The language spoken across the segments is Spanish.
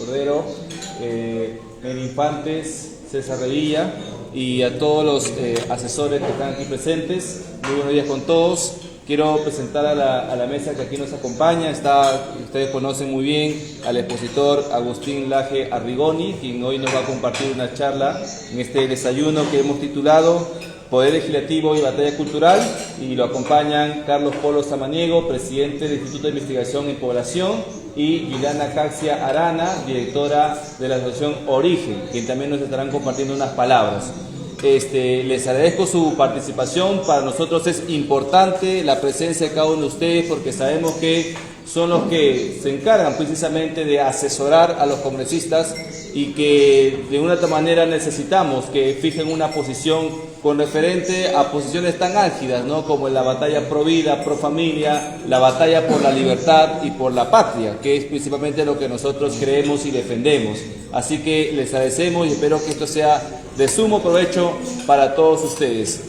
Cordero, Infantes, César Revilla y a todos los asesores que están aquí presentes. Muy buenos días con todos. Quiero presentar a la mesa que aquí nos acompaña. Ustedes conocen muy bien al expositor Agustín Laje Arrigoni, quien hoy nos va a compartir una charla en este desayuno que hemos titulado Poder Legislativo y Batalla Cultural, y lo acompañan Carlos Polo Samaniego, presidente del Instituto de Investigación en Población, y Juliana Caxia Arana, directora de la Asociación Origen, quien también nos estarán compartiendo unas palabras. Les agradezco su participación. Para nosotros es importante la presencia de cada uno de ustedes porque sabemos que son los que se encargan precisamente de asesorar a los congresistas y que de una otra manera necesitamos que fijen una posición con referente a posiciones tan álgidas, ¿no?, como la batalla pro vida, pro familia, la batalla por la libertad y por la patria, que es principalmente lo que nosotros creemos y defendemos. Así que les agradecemos y espero que esto sea de sumo provecho para todos ustedes.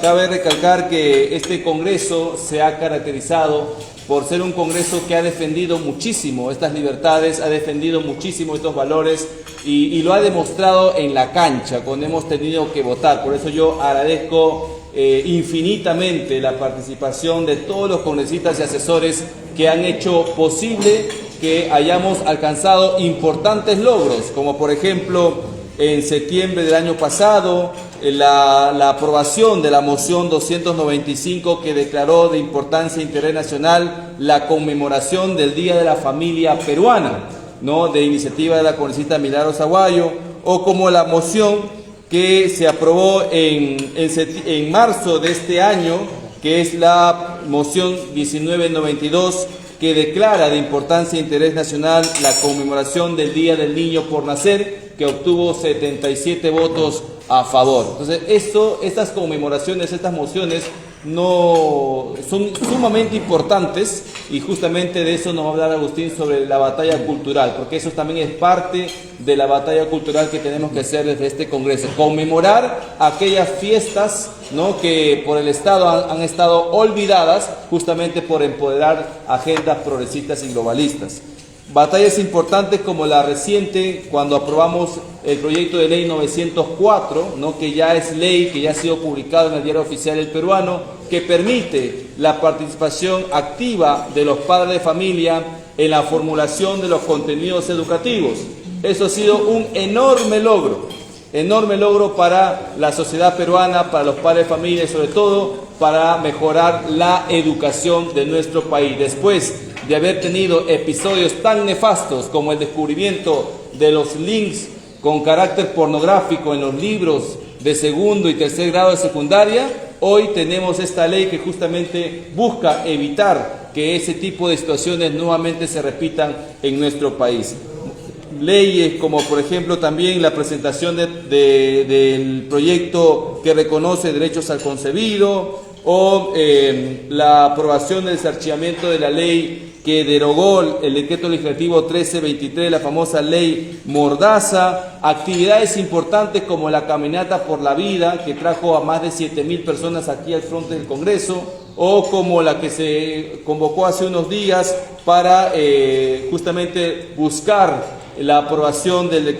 Cabe recalcar que este Congreso se ha caracterizado por ser un Congreso que ha defendido muchísimo estas libertades, ha defendido muchísimo estos valores y lo ha demostrado en la cancha cuando hemos tenido que votar. Por eso yo agradezco infinitamente la participación de todos los congresistas y asesores que han hecho posible que hayamos alcanzado importantes logros, como por ejemplo en septiembre del año pasado, la aprobación de la moción 295 que declaró de importancia e interés nacional la conmemoración del Día de la Familia Peruana, ¿no?, de iniciativa de la congresista Milagros Aguayo, o como la moción que se aprobó en marzo de este año, que es la moción 1992, que declara de importancia e interés nacional la conmemoración del Día del Niño por Nacer, que obtuvo 77 votos a favor. Entonces, estas conmemoraciones, estas mociones, son sumamente importantes, y justamente de eso nos va a hablar Agustín, sobre la batalla cultural, porque eso también es parte de la batalla cultural que tenemos que hacer desde este Congreso, conmemorar aquellas fiestas, ¿no?, que por el Estado han estado olvidadas, justamente por empoderar agendas progresistas y globalistas. Batallas importantes como la reciente, cuando aprobamos el proyecto de ley 904, ¿no?, que ya es ley, que ya ha sido publicado en el Diario Oficial del Peruano, que permite la participación activa de los padres de familia en la formulación de los contenidos educativos. Eso ha sido un enorme logro para la sociedad peruana, para los padres de familia y sobre todo para mejorar la educación de nuestro país. Después de haber tenido episodios tan nefastos como el descubrimiento de los links con carácter pornográfico en los libros de segundo y tercer grado de secundaria, hoy tenemos esta ley que justamente busca evitar que ese tipo de situaciones nuevamente se repitan en nuestro país. Leyes como por ejemplo también la presentación del proyecto que reconoce derechos al concebido, o la aprobación del desarchivamiento de la ley que derogó el decreto legislativo 1323, la famosa ley Mordaza, actividades importantes como la caminata por la vida, que trajo a más de 7.000 personas aquí al frente del Congreso, o como la que se convocó hace unos días para justamente buscar la aprobación del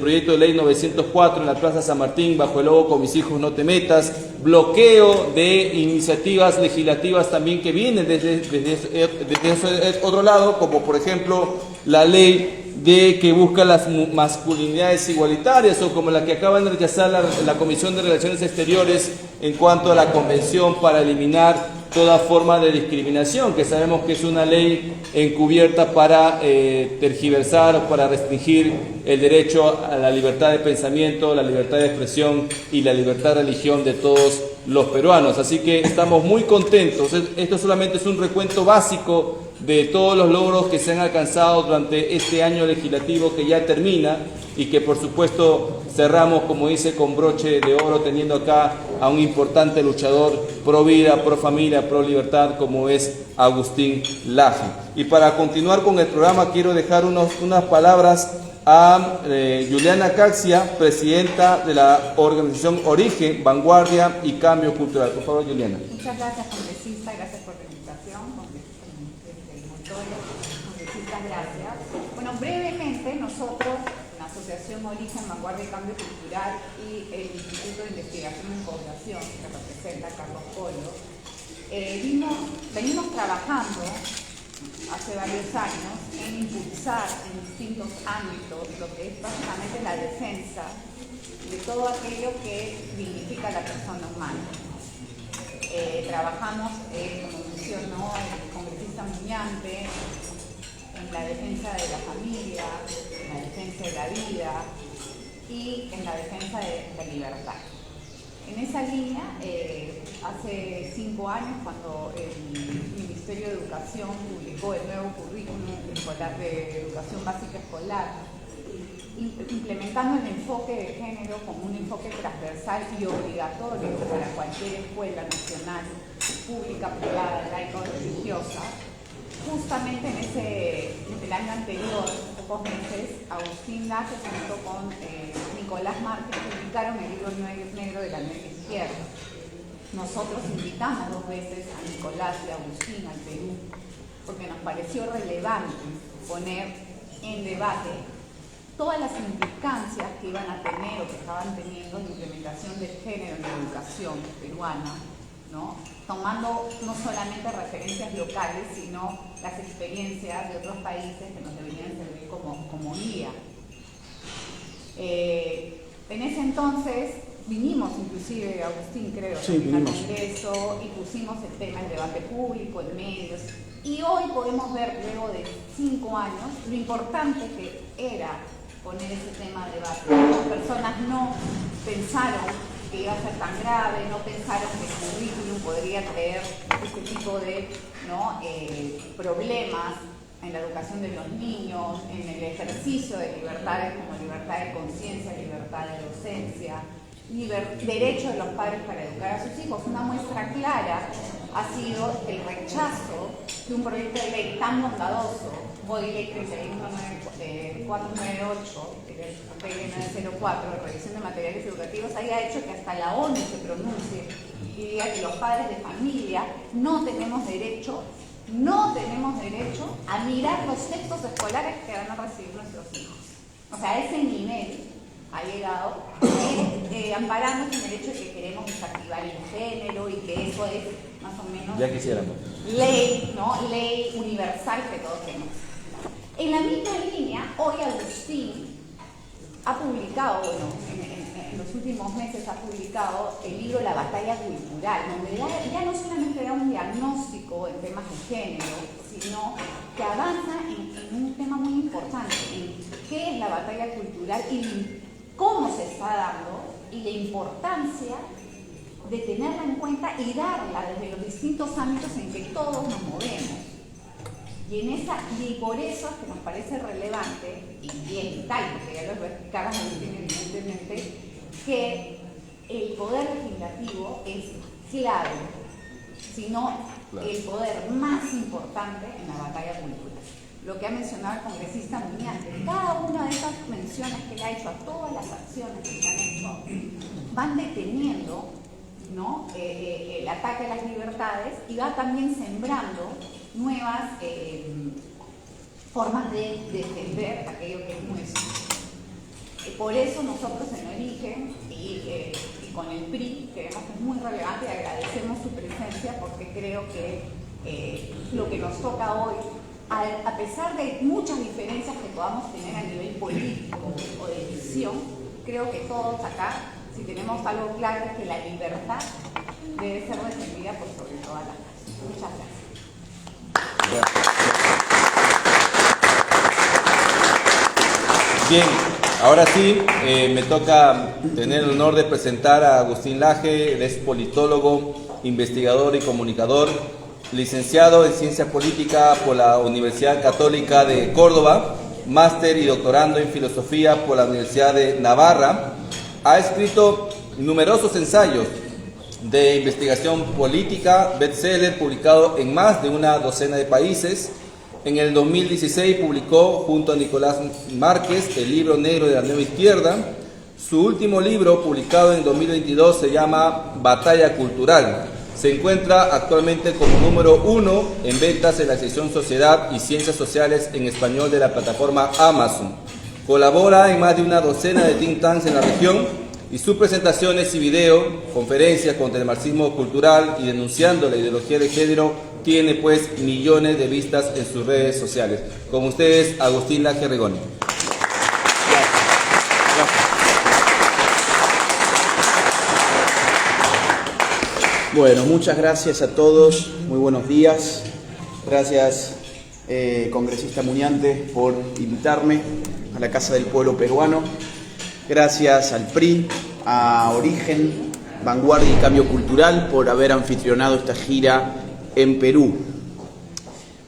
proyecto de ley 904 en la Plaza San Martín bajo el logo "Con mis hijos no te metas", bloqueo de iniciativas legislativas también que vienen desde ese otro lado, como por ejemplo la ley que busca las masculinidades igualitarias, o como la que acaban de rechazar la Comisión de Relaciones Exteriores en cuanto a la Convención para eliminar toda forma de discriminación, que sabemos que es una ley encubierta para tergiversar o para restringir el derecho a la libertad de pensamiento, la libertad de expresión y la libertad de religión de todos los peruanos. Así que estamos muy contentos. Esto solamente es un recuento básico de todos los logros que se han alcanzado durante este año legislativo que ya termina y que por supuesto cerramos, como dice, con broche de oro, teniendo acá a un importante luchador pro vida, pro familia, pro libertad, como es Agustín Laje. Y para continuar con el programa quiero dejar unas palabras a Juliana Caxia, presidenta de la organización Origen, Vanguardia y Cambio Cultural. Por favor, Juliana. Muchas gracias, congresista, gracias por la invitación, congresistas, gracias. Bueno, brevemente Actualmente nosotros, la Asociación Origen, Vanguardia y Cambio Cultural y el Instituto de Investigación en Población, que representa a Carlos Polo, venimos trabajando hace varios años en impulsar en distintos ámbitos lo que es básicamente la defensa de todo aquello que dignifica a la persona humana. Trabajamos, como mencionó el congresista Muñante, en la defensa de la familia, en la defensa de la vida y en la defensa de la libertad. En esa línea, hace 5 años, cuando el Ministerio de Educación publicó el nuevo currículum escolar de educación básica escolar, implementando el enfoque de género como un enfoque transversal y obligatorio para cualquier escuela nacional, pública, privada, laica o religiosa, justamente en el año anterior, pocos meses, Agustín Laje junto con Nicolás Márquez publicaron el libro negro de la nueva izquierda. Nosotros invitamos 2 veces a Nicolás y a Agustín al Perú porque nos pareció relevante poner en debate todas las implicancias que iban a tener o que estaban teniendo la implementación del género en la educación peruana, ¿no? Tomando no solamente referencias locales, sino las experiencias de otros países que nos deberían servir como guía. En ese entonces vinimos, inclusive Agustín, creo, al Congreso y pusimos el tema en debate público, en medios, y hoy podemos ver, luego de 5 años, lo importante que era poner ese tema a debate. Las personas no pensaron que iba a ser tan grave, no pensaron que el currículum podría traer este tipo de problemas en la educación de los niños, en el ejercicio de libertades como libertad de conciencia, libertad de docencia, derecho de los padres para educar a sus hijos. Una muestra clara ha sido el rechazo de un proyecto de ley tan bondadoso, Body Ley 498, PL 904, de revisión de materiales educativos, haya hecho que hasta la ONU se pronuncie y diga que los padres de familia no tenemos derecho a mirar los textos escolares que van a recibir nuestros hijos. O sea, a ese nivel ha llegado, amparándose en el hecho de que queremos desactivar el género y que eso es más o menos ya quisiéramos ley, ¿no? Ley universal que todos tenemos. En la misma línea, hoy Agustín ha publicado, en los últimos meses ha publicado el libro La Batalla Cultural, donde ya no solamente da un diagnóstico en temas de género, sino que avanza en un tema muy importante, en qué es la batalla cultural y cómo se está dando y la importancia de tenerla en cuenta y darla desde los distintos ámbitos en que todos nos movemos. Y por eso es que nos parece relevante y es vital, porque ya lo explicaron evidentemente, que el poder legislativo es clave, sino el poder más importante en la batalla cultural. Lo que ha mencionado el congresista Muñante, cada una de esas menciones que le ha hecho a todas las acciones que se han hecho, van deteniendo, ¿no? El ataque a las libertades y va también sembrando nuevas formas de defender aquello que es nuestro. Por eso nosotros en Origen y con el PRI creemos que es muy relevante y agradecemos su presencia porque creo que lo que nos toca hoy, a pesar de muchas diferencias que podamos tener a nivel político o de visión, creo que todos acá, si tenemos algo claro, es que la libertad debe ser defendida por sobre todas las cosas. Muchas gracias. Bien, ahora sí, me toca tener el honor de presentar a Agustín Laje. Él es politólogo, investigador y comunicador, licenciado en Ciencia Política por la Universidad Católica de Córdoba, máster y doctorando en Filosofía por la Universidad de Navarra. Ha escrito numerosos ensayos de investigación política, bestseller, publicado en más de una docena de países. En el 2016 publicó junto a Nicolás Márquez el libro negro de la nueva izquierda. Su último libro, publicado en 2022, se llama Batalla Cultural. Se encuentra actualmente como número 1 en ventas en la sección Sociedad y Ciencias Sociales en español de la plataforma Amazon. Colabora en más de una docena de think tanks en la región y sus presentaciones y video, conferencias contra el marxismo cultural y denunciando la ideología de género, tiene pues millones de vistas en sus redes sociales. Con ustedes, Agustín Laje Rigoni. Bueno, muchas gracias a todos, muy buenos días. Gracias, congresista Muñante, por invitarme a la Casa del Pueblo Peruano. Gracias al PRI, a Origen, Vanguardia y Cambio Cultural por haber anfitrionado esta gira en Perú.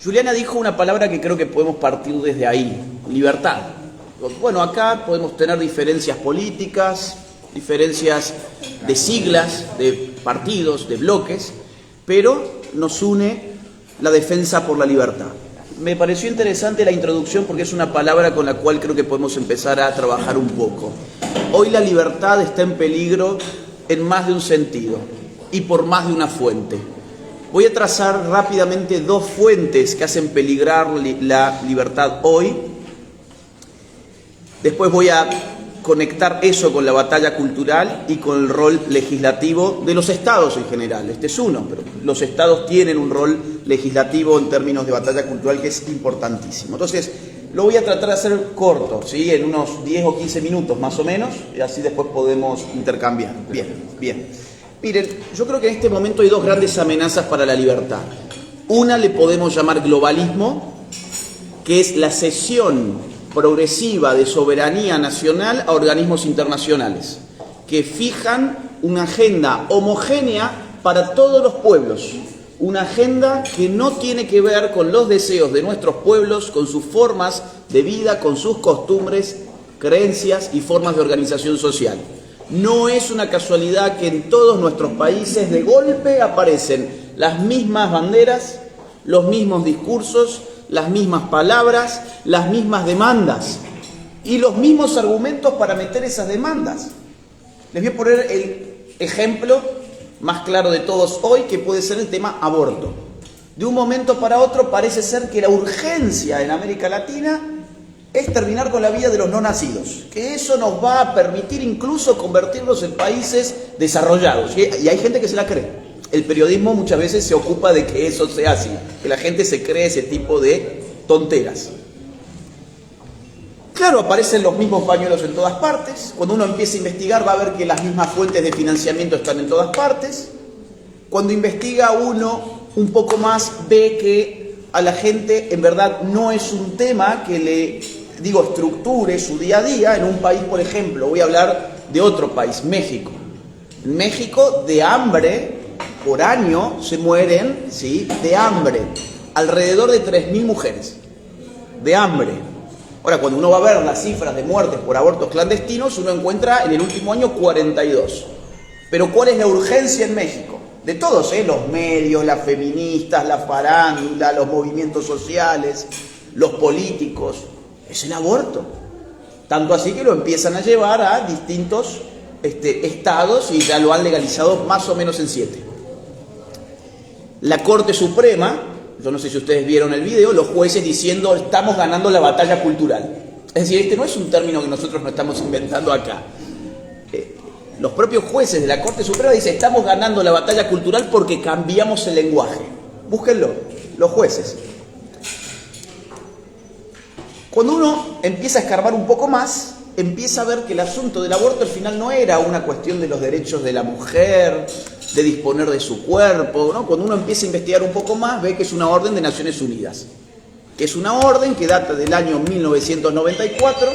Juliana dijo una palabra que creo que podemos partir desde ahí: libertad. Bueno, acá podemos tener diferencias políticas, diferencias de siglas, de partidos, de bloques, pero nos une la defensa por la libertad. Me pareció interesante la introducción porque es una palabra con la cual creo que podemos empezar a trabajar un poco. Hoy la libertad está en peligro en más de un sentido y por más de una fuente. Voy a trazar rápidamente dos fuentes que hacen peligrar la libertad hoy. Después voy a conectar eso con la batalla cultural y con el rol legislativo de los estados en general. Este es uno, pero los estados tienen un rol legislativo en términos de batalla cultural que es importantísimo. Entonces, lo voy a tratar de hacer corto, ¿sí? En unos 10 o 15 minutos más o menos, y así después podemos intercambiar. Bien. Miren, yo creo que en este momento hay dos grandes amenazas para la libertad. Una le podemos llamar globalismo, que es la cesión progresiva de soberanía nacional a organismos internacionales, que fijan una agenda homogénea para todos los pueblos, una agenda que no tiene que ver con los deseos de nuestros pueblos, con sus formas de vida, con sus costumbres, creencias y formas de organización social. No es una casualidad que en todos nuestros países de golpe aparecen las mismas banderas, los mismos discursos, las mismas palabras, las mismas demandas y los mismos argumentos para meter esas demandas. Les voy a poner el ejemplo más claro de todos hoy, que puede ser el tema aborto. De un momento para otro parece ser que la urgencia en América Latina es terminar con la vida de los no nacidos, que eso nos va a permitir incluso convertirlos en países desarrollados. Y hay gente que se la cree. El periodismo muchas veces se ocupa de que eso sea así, que la gente se cree ese tipo de tonteras. Claro, aparecen los mismos pañuelos en todas partes. Cuando uno empieza a investigar va a ver que las mismas fuentes de financiamiento están en todas partes. Cuando investiga uno un poco más ve que a la gente en verdad no es un tema que le, estructure su día a día. En un país, por ejemplo, voy a hablar de otro país, México. En México, de hambre, por año se mueren, ¿sí?, de hambre, alrededor de 3.000 mujeres, de hambre. Ahora, cuando uno va a ver las cifras de muertes por abortos clandestinos, uno encuentra en el último año 42. Pero ¿cuál es la urgencia en México? De todos, los medios, las feministas, la farándula, los movimientos sociales, los políticos, es el aborto. Tanto así que lo empiezan a llevar a distintos estados y ya lo han legalizado más o menos en 7. La Corte Suprema, yo no sé si ustedes vieron el video, los jueces diciendo estamos ganando la batalla cultural. Es decir, este no es un término que nosotros no estamos inventando acá. Los propios jueces de la Corte Suprema dicen estamos ganando la batalla cultural porque cambiamos el lenguaje. Búsquenlo, los jueces. Cuando uno empieza a escarbar un poco más, empieza a ver que el asunto del aborto al final no era una cuestión de los derechos de la mujer, de disponer de su cuerpo, ¿no? Cuando uno empieza a investigar un poco más, ve que es una orden de Naciones Unidas, que es una orden que data del año 1994,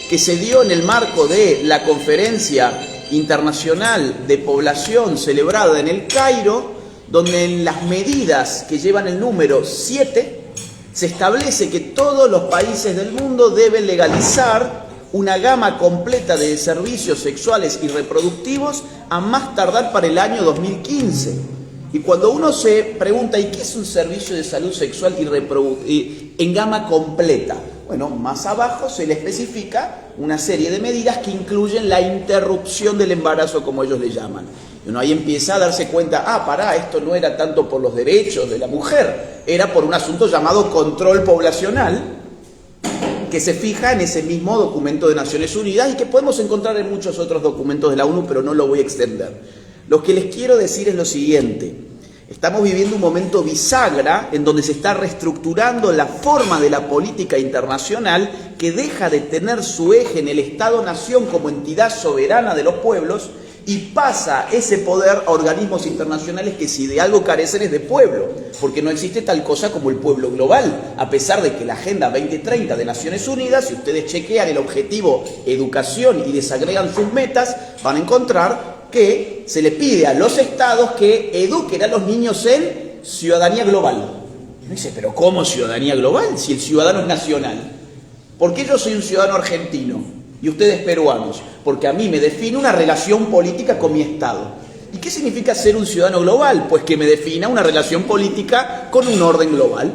que se dio en el marco de la Conferencia Internacional de Población celebrada en El Cairo, donde en las medidas que llevan el número 7, se establece que todos los países del mundo deben legalizar una gama completa de servicios sexuales y reproductivos a más tardar para el año 2015. Y cuando uno se pregunta, ¿y qué es un servicio de salud sexual y en gama completa? Bueno, más abajo se le especifica una serie de medidas que incluyen la interrupción del embarazo, como ellos le llaman. Y uno ahí empieza a darse cuenta, esto no era tanto por los derechos de la mujer, era por un asunto llamado control poblacional, que se fija en ese mismo documento de Naciones Unidas y que podemos encontrar en muchos otros documentos de la ONU, pero no lo voy a extender. Lo que les quiero decir es lo siguiente: estamos viviendo un momento bisagra en donde se está reestructurando la forma de la política internacional, que deja de tener su eje en el Estado-Nación como entidad soberana de los pueblos y pasa ese poder a organismos internacionales que, si de algo carecen, es de pueblo, porque no existe tal cosa como el pueblo global, a pesar de que la Agenda 2030 de Naciones Unidas, si ustedes chequean el objetivo educación y desagregan sus metas, van a encontrar que se le pide a los estados que eduquen a los niños en ciudadanía global. Y dice, pero ¿cómo ciudadanía global si el ciudadano es nacional? ¿Por qué yo soy un ciudadano argentino y ustedes peruanos? Porque a mí me define una relación política con mi estado. ¿Y qué significa ser un ciudadano global? Pues que me defina una relación política con un orden global.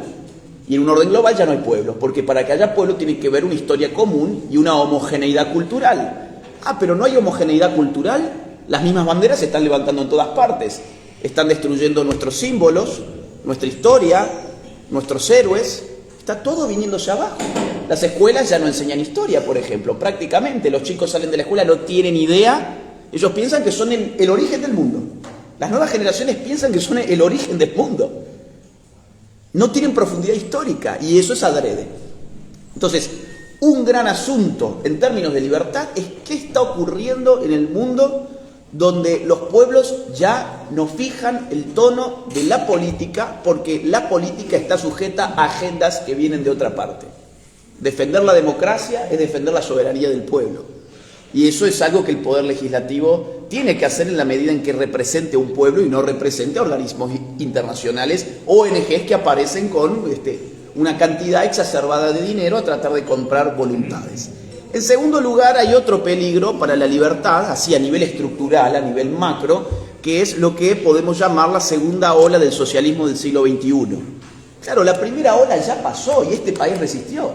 Y en un orden global ya no hay pueblos, porque para que haya pueblo tiene que haber una historia común y una homogeneidad cultural. Ah, pero no hay homogeneidad cultural. Las mismas banderas se están levantando en todas partes. Están destruyendo nuestros símbolos, nuestra historia, nuestros héroes. Está todo viniéndose abajo. Las escuelas ya no enseñan historia, por ejemplo. Prácticamente los chicos salen de la escuela, no tienen idea. Ellos piensan que son el origen del mundo. Las nuevas generaciones piensan que son el origen del mundo. No tienen profundidad histórica, y eso es adrede. Entonces, un gran asunto en términos de libertad es qué está ocurriendo en el mundo donde los pueblos ya no fijan el tono de la política, porque la política está sujeta a agendas que vienen de otra parte. Defender la democracia es defender la soberanía del pueblo. Y eso es algo que el Poder Legislativo tiene que hacer en la medida en que represente a un pueblo y no represente a organismos internacionales, ONGs que aparecen con una cantidad exacerbada de dinero a tratar de comprar voluntades. En segundo lugar, hay otro peligro para la libertad, así a nivel estructural, a nivel macro, que es lo que podemos llamar la segunda ola del socialismo del siglo XXI. Claro, la primera ola ya pasó y este país resistió.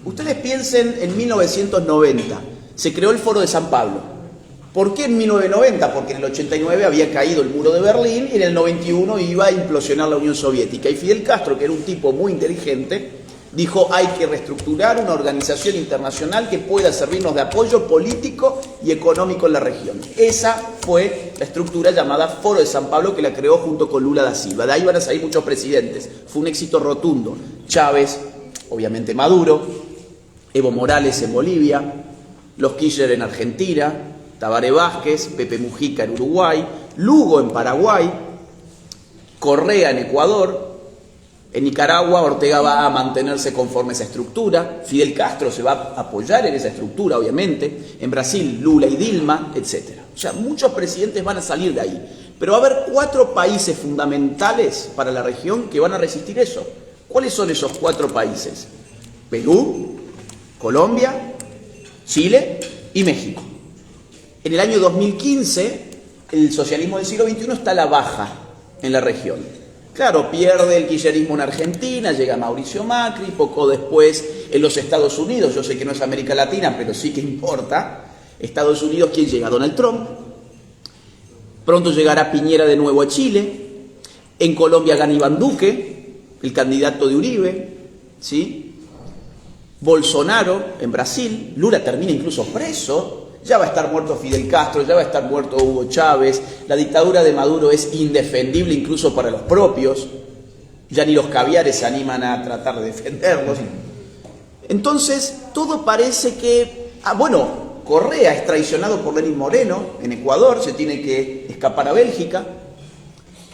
Ustedes piensen en 1990, se creó el Foro de San Pablo. ¿Por qué en 1990? Porque en el 89 había caído el muro de Berlín y en el 91 iba a implosionar la Unión Soviética. Y Fidel Castro, que era un tipo muy inteligente, dijo, hay que reestructurar una organización internacional que pueda servirnos de apoyo político y económico en la región. Esa fue la estructura llamada Foro de San Pablo, que la creó junto con Lula da Silva. De ahí van a salir muchos presidentes. Fue un éxito rotundo. Chávez, obviamente Maduro, Evo Morales en Bolivia, los Kirchner en Argentina, Tabaré Vázquez, Pepe Mujica en Uruguay, Lugo en Paraguay, Correa en Ecuador. En Nicaragua, Ortega va a mantenerse conforme a esa estructura. Fidel Castro se va a apoyar en esa estructura, obviamente. En Brasil, Lula y Dilma, etc. O sea, muchos presidentes van a salir de ahí. Pero va a haber 4 países fundamentales para la región que van a resistir eso. ¿Cuáles son esos 4 países? Perú, Colombia, Chile y México. En el año 2015, el socialismo del siglo XXI está a la baja en la región. Claro, pierde el kirchnerismo en Argentina, llega Mauricio Macri, poco después en los Estados Unidos, yo sé que no es América Latina, pero sí que importa. Estados Unidos, ¿quién llega? Donald Trump. Pronto llegará Piñera de nuevo a Chile. En Colombia gana Iván Duque, el candidato de Uribe, ¿sí? Bolsonaro en Brasil, Lula termina incluso preso. Ya va a estar muerto Fidel Castro, ya va a estar muerto Hugo Chávez, la dictadura de Maduro es indefendible incluso para los propios, ya ni los caviares se animan a tratar de defenderlos. Entonces, todo parece que... Correa es traicionado por Lenín Moreno en Ecuador, se tiene que escapar a Bélgica.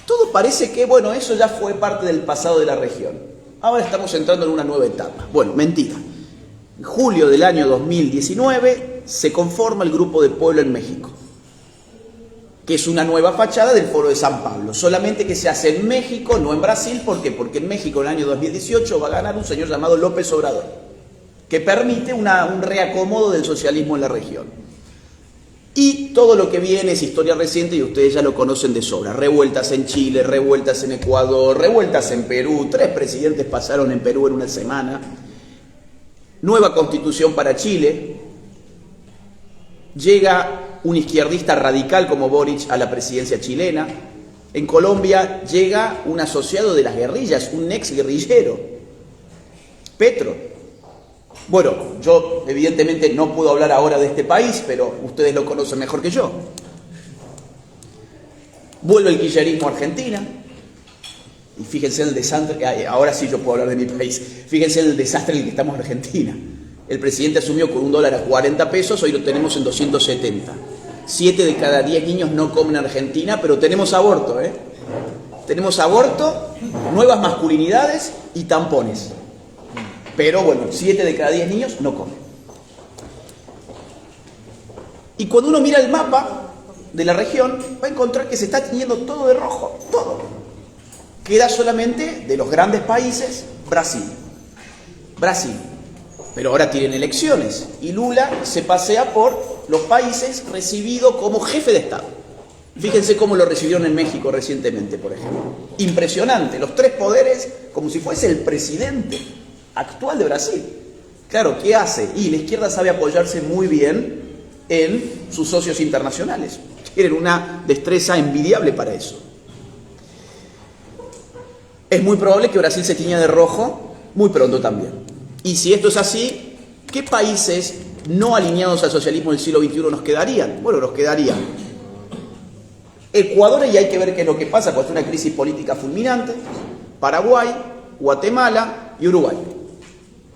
Todo parece que, eso ya fue parte del pasado de la región. Ahora estamos entrando en una nueva etapa. Mentira. En julio del año 2019 se conforma el Grupo de Pueblo en México, que es una nueva fachada del Foro de San Pablo, solamente que se hace en México, no en Brasil. ¿Por qué? Porque en México en el año 2018 va a ganar un señor llamado López Obrador, que permite un reacomodo del socialismo en la región. Y todo lo que viene es historia reciente y ustedes ya lo conocen de sobra. Revueltas en Chile, revueltas en Ecuador, revueltas en Perú. 3 presidentes pasaron en Perú en una semana. Nueva constitución para Chile. Llega un izquierdista radical como Boric a la presidencia chilena. En Colombia llega un asociado de las guerrillas, un ex guerrillero, Petro. Bueno, yo evidentemente no puedo hablar ahora de este país, pero ustedes lo conocen mejor que yo. Vuelve el kirchnerismo a Argentina, y fíjense el desastre, ahora sí yo puedo hablar de mi país, fíjense el desastre en el que estamos en Argentina. El presidente asumió con $1 a 40 pesos, hoy lo tenemos en 270. 7 de cada 10 niños no comen en Argentina, pero tenemos aborto, ¿eh? Tenemos aborto, nuevas masculinidades y tampones. Pero bueno, 7 de cada 10 niños no comen. Y cuando uno mira el mapa de la región, va a encontrar que se está tiñendo todo de rojo, todo. Queda solamente de los grandes países, Brasil. Brasil. Pero ahora tienen elecciones y Lula se pasea por los países recibido como jefe de Estado. Fíjense cómo lo recibieron en México recientemente, por ejemplo. Impresionante, los 3 poderes como si fuese el presidente actual de Brasil. Claro, ¿qué hace? Y la izquierda sabe apoyarse muy bien en sus socios internacionales. Tienen una destreza envidiable para eso. Es muy probable que Brasil se tiña de rojo muy pronto también. Y si esto es así, ¿qué países no alineados al socialismo del siglo XXI nos quedarían? Bueno, nos quedarían Ecuador, y hay que ver qué es lo que pasa, pues es una crisis política fulminante, Paraguay, Guatemala y Uruguay.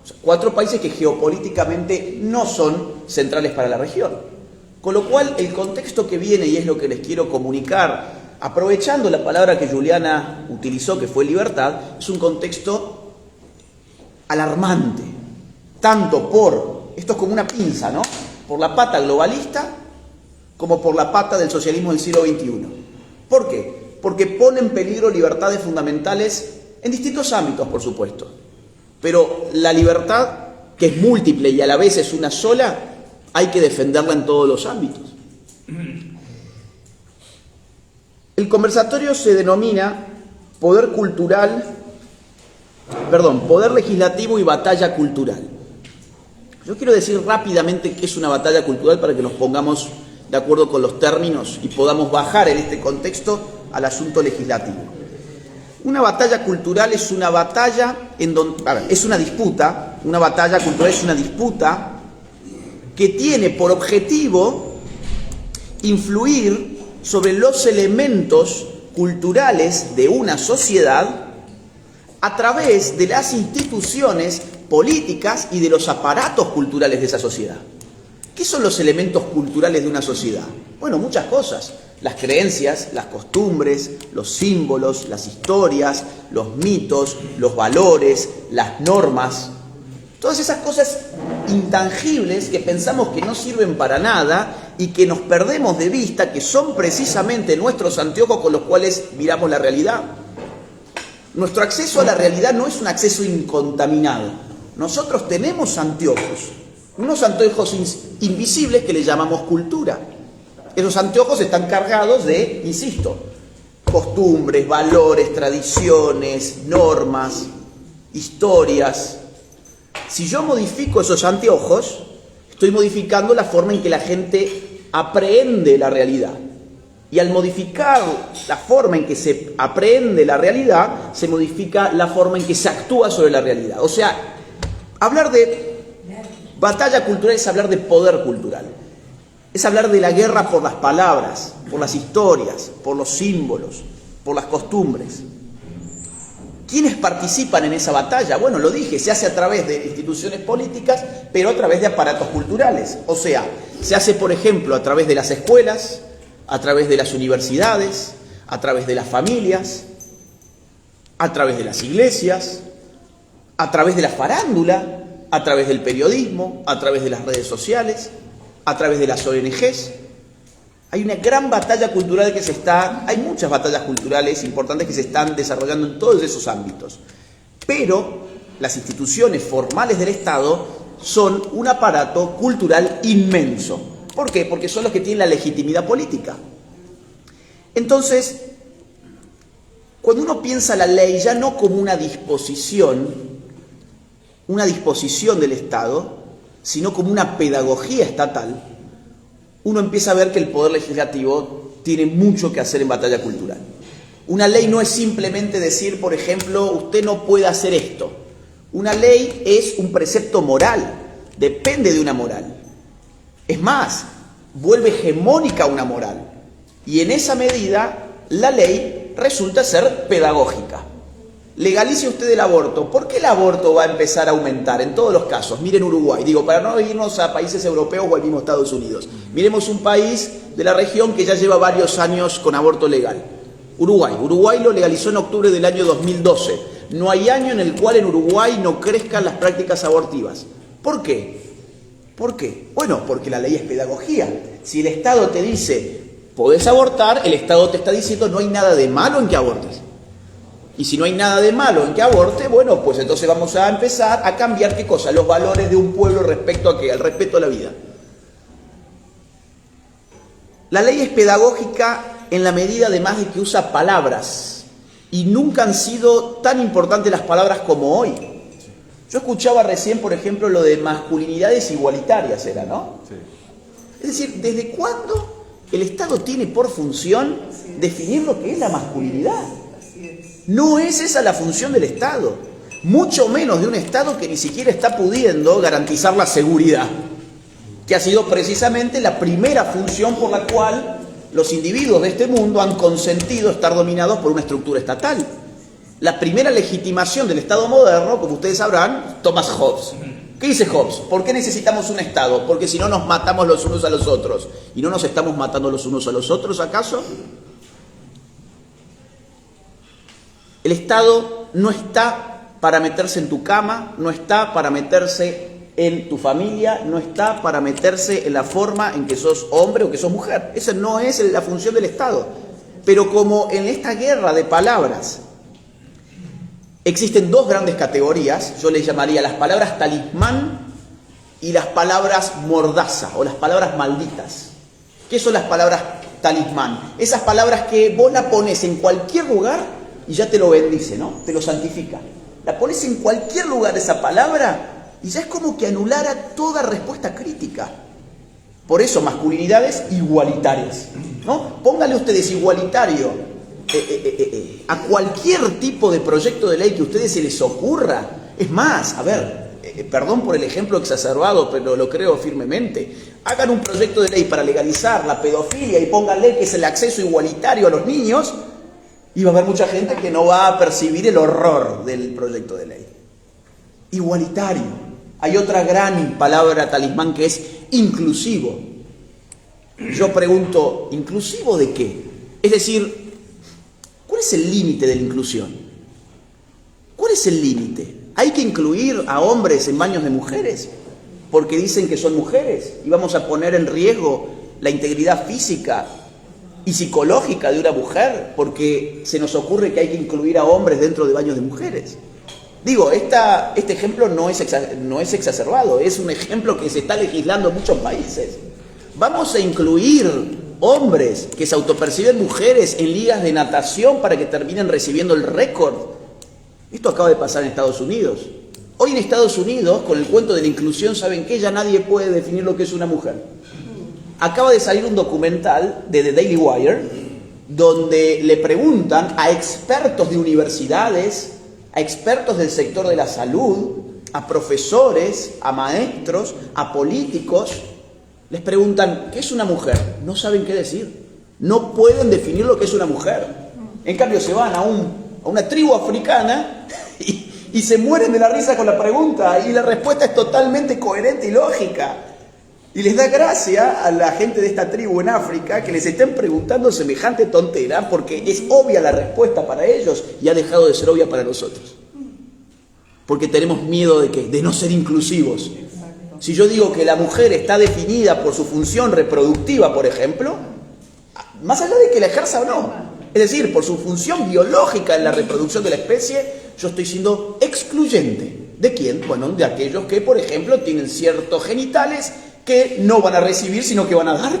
O sea, 4 países que geopolíticamente no son centrales para la región. Con lo cual, el contexto que viene, y es lo que les quiero comunicar, aprovechando la palabra que Juliana utilizó, que fue libertad, es un contexto alarmante, tanto por, esto es como una pinza, ¿no?, por la pata globalista como por la pata del socialismo del siglo XXI. ¿Por qué? Porque pone en peligro libertades fundamentales en distintos ámbitos, por supuesto. Pero la libertad, que es múltiple y a la vez es una sola, hay que defenderla en todos los ámbitos. El conversatorio se denomina poder legislativo y batalla cultural. Yo quiero decir rápidamente qué es una batalla cultural para que nos pongamos de acuerdo con los términos y podamos bajar en este contexto al asunto legislativo. Una batalla cultural es una batalla en donde, es una disputa, una batalla cultural es una disputa que tiene por objetivo influir sobre los elementos culturales de una sociedad a través de las instituciones políticas y de los aparatos culturales de esa sociedad. ¿Qué son los elementos culturales de una sociedad? Bueno, muchas cosas. Las creencias, las costumbres, los símbolos, las historias, los mitos, los valores, las normas. Todas esas cosas intangibles que pensamos que no sirven para nada y que nos perdemos de vista, que son precisamente nuestros anteojos con los cuales miramos la realidad. Nuestro acceso a la realidad no es un acceso incontaminado. Nosotros tenemos anteojos. Unos anteojos invisibles que le llamamos cultura. Esos anteojos están cargados de, insisto, costumbres, valores, tradiciones, normas, historias. Si yo modifico esos anteojos, estoy modificando la forma en que la gente aprehende la realidad. Y al modificar la forma en que se aprehende la realidad, se modifica la forma en que se actúa sobre la realidad. O sea, hablar de batalla cultural es hablar de poder cultural. Es hablar de la guerra por las palabras, por las historias, por los símbolos, por las costumbres. ¿Quiénes participan en esa batalla? Bueno, lo dije, se hace a través de instituciones políticas, pero a través de aparatos culturales. O sea, se hace, por ejemplo, a través de las escuelas, a través de las universidades, a través de las familias, a través de las iglesias, a través de la farándula, a través del periodismo, a través de las redes sociales, a través de las ONGs. Hay una gran batalla cultural hay muchas batallas culturales importantes que se están desarrollando en todos esos ámbitos. Pero las instituciones formales del Estado son un aparato cultural inmenso. ¿Por qué? Porque son los que tienen la legitimidad política. Entonces, cuando uno piensa la ley ya no como una disposición del Estado, sino como una pedagogía estatal, uno empieza a ver que el poder legislativo tiene mucho que hacer en batalla cultural. Una ley no es simplemente decir, por ejemplo, usted no puede hacer esto. Una ley es un precepto moral. depende de una moral. Es más, vuelve hegemónica una moral. Y en esa medida, la ley resulta ser pedagógica. Legalice usted el aborto. ¿Por qué el aborto va a empezar a aumentar en todos los casos? Miren Uruguay, digo, para no irnos a países europeos o al mismo Estados Unidos. Miremos un país de la región que ya lleva varios años con aborto legal. Uruguay. Uruguay lo legalizó en octubre del año 2012. No hay año en el cual en Uruguay no crezcan las prácticas abortivas. ¿Por qué? ¿Por qué? Bueno, porque la ley es pedagogía. Si el Estado te dice, podés abortar, el Estado te está diciendo, no hay nada de malo en que abortes. Y si no hay nada de malo en que aborte, bueno, pues entonces vamos a empezar a cambiar, ¿qué cosa? Los valores de un pueblo respecto a ¿qué? Al respeto a la vida. La ley es pedagógica en la medida además de que usa palabras. Y nunca han sido tan importantes las palabras como hoy. Yo escuchaba recién, por ejemplo, lo de masculinidades igualitarias, era, ¿no? Sí. Es decir, ¿desde cuándo el Estado tiene por función definir lo que es la masculinidad? No es esa la función del Estado, mucho menos de un Estado que ni siquiera está pudiendo garantizar la seguridad, que ha sido precisamente la primera función por la cual los individuos de este mundo han consentido estar dominados por una estructura estatal. La primera legitimación del Estado moderno, como ustedes sabrán, Thomas Hobbes. ¿Qué dice Hobbes? ¿Por qué necesitamos un Estado? Porque si no nos matamos los unos a los otros. ¿Y no nos estamos matando los unos a los otros, acaso? El Estado no está para meterse en tu cama, no está para meterse en tu familia, no está para meterse en la forma en que sos hombre o que sos mujer. Esa no es la función del Estado. Pero como en esta guerra de palabras existen dos grandes categorías, yo les llamaría las palabras talismán y las palabras mordaza o las palabras malditas. ¿Qué son las palabras talismán? Esas palabras que vos la pones en cualquier lugar y ya te lo bendice, ¿no? Te lo santifica. La pones en cualquier lugar esa palabra y ya es como que anulara toda respuesta crítica. Por eso, masculinidades igualitarias, ¿no? Póngale ustedes igualitario a cualquier tipo de proyecto de ley que a ustedes se les ocurra. Es más, a ver, perdón por el ejemplo exacerbado, pero lo creo firmemente. Hagan un proyecto de ley para legalizar la pedofilia y pónganle que es el acceso igualitario a los niños. Y va a haber mucha gente que no va a percibir el horror del proyecto de ley. Igualitario. Hay otra gran palabra talismán que es inclusivo. Yo pregunto, ¿inclusivo de qué? Es decir, ¿cuál es el límite de la inclusión? ¿Cuál es el límite? ¿Hay que incluir a hombres en baños de mujeres? Porque dicen que son mujeres y vamos a poner en riesgo la integridad física y psicológica de una mujer, porque se nos ocurre que hay que incluir a hombres dentro de baños de mujeres. Digo, este ejemplo no es exacerbado, es un ejemplo que se está legislando en muchos países. Vamos a incluir hombres que se autoperciben mujeres en ligas de natación para que terminen recibiendo el récord. Esto acaba de pasar en Estados Unidos. Hoy en Estados Unidos, con el cuento de la inclusión, ¿saben qué? Ya nadie puede definir lo que es una mujer. Acaba de salir un documental de The Daily Wire donde le preguntan a expertos de universidades, a expertos del sector de la salud, a profesores, a maestros, a políticos. Les preguntan, ¿qué es una mujer? No saben qué decir. No pueden definir lo que es una mujer. En cambio se van a una tribu africana y se mueren de la risa con la pregunta y la respuesta es totalmente coherente y lógica. Y les da gracia a la gente de esta tribu en África que les estén preguntando semejante tontera porque es obvia la respuesta para ellos y ha dejado de ser obvia para nosotros. Porque tenemos miedo ¿de qué? De no ser inclusivos. Si yo digo que la mujer está definida por su función reproductiva, por ejemplo, más allá de que la ejerza o no, es decir, por su función biológica en la reproducción de la especie, yo estoy siendo excluyente. ¿De quién? Bueno, de aquellos que, por ejemplo, tienen ciertos genitales que no van a recibir, sino que van a dar.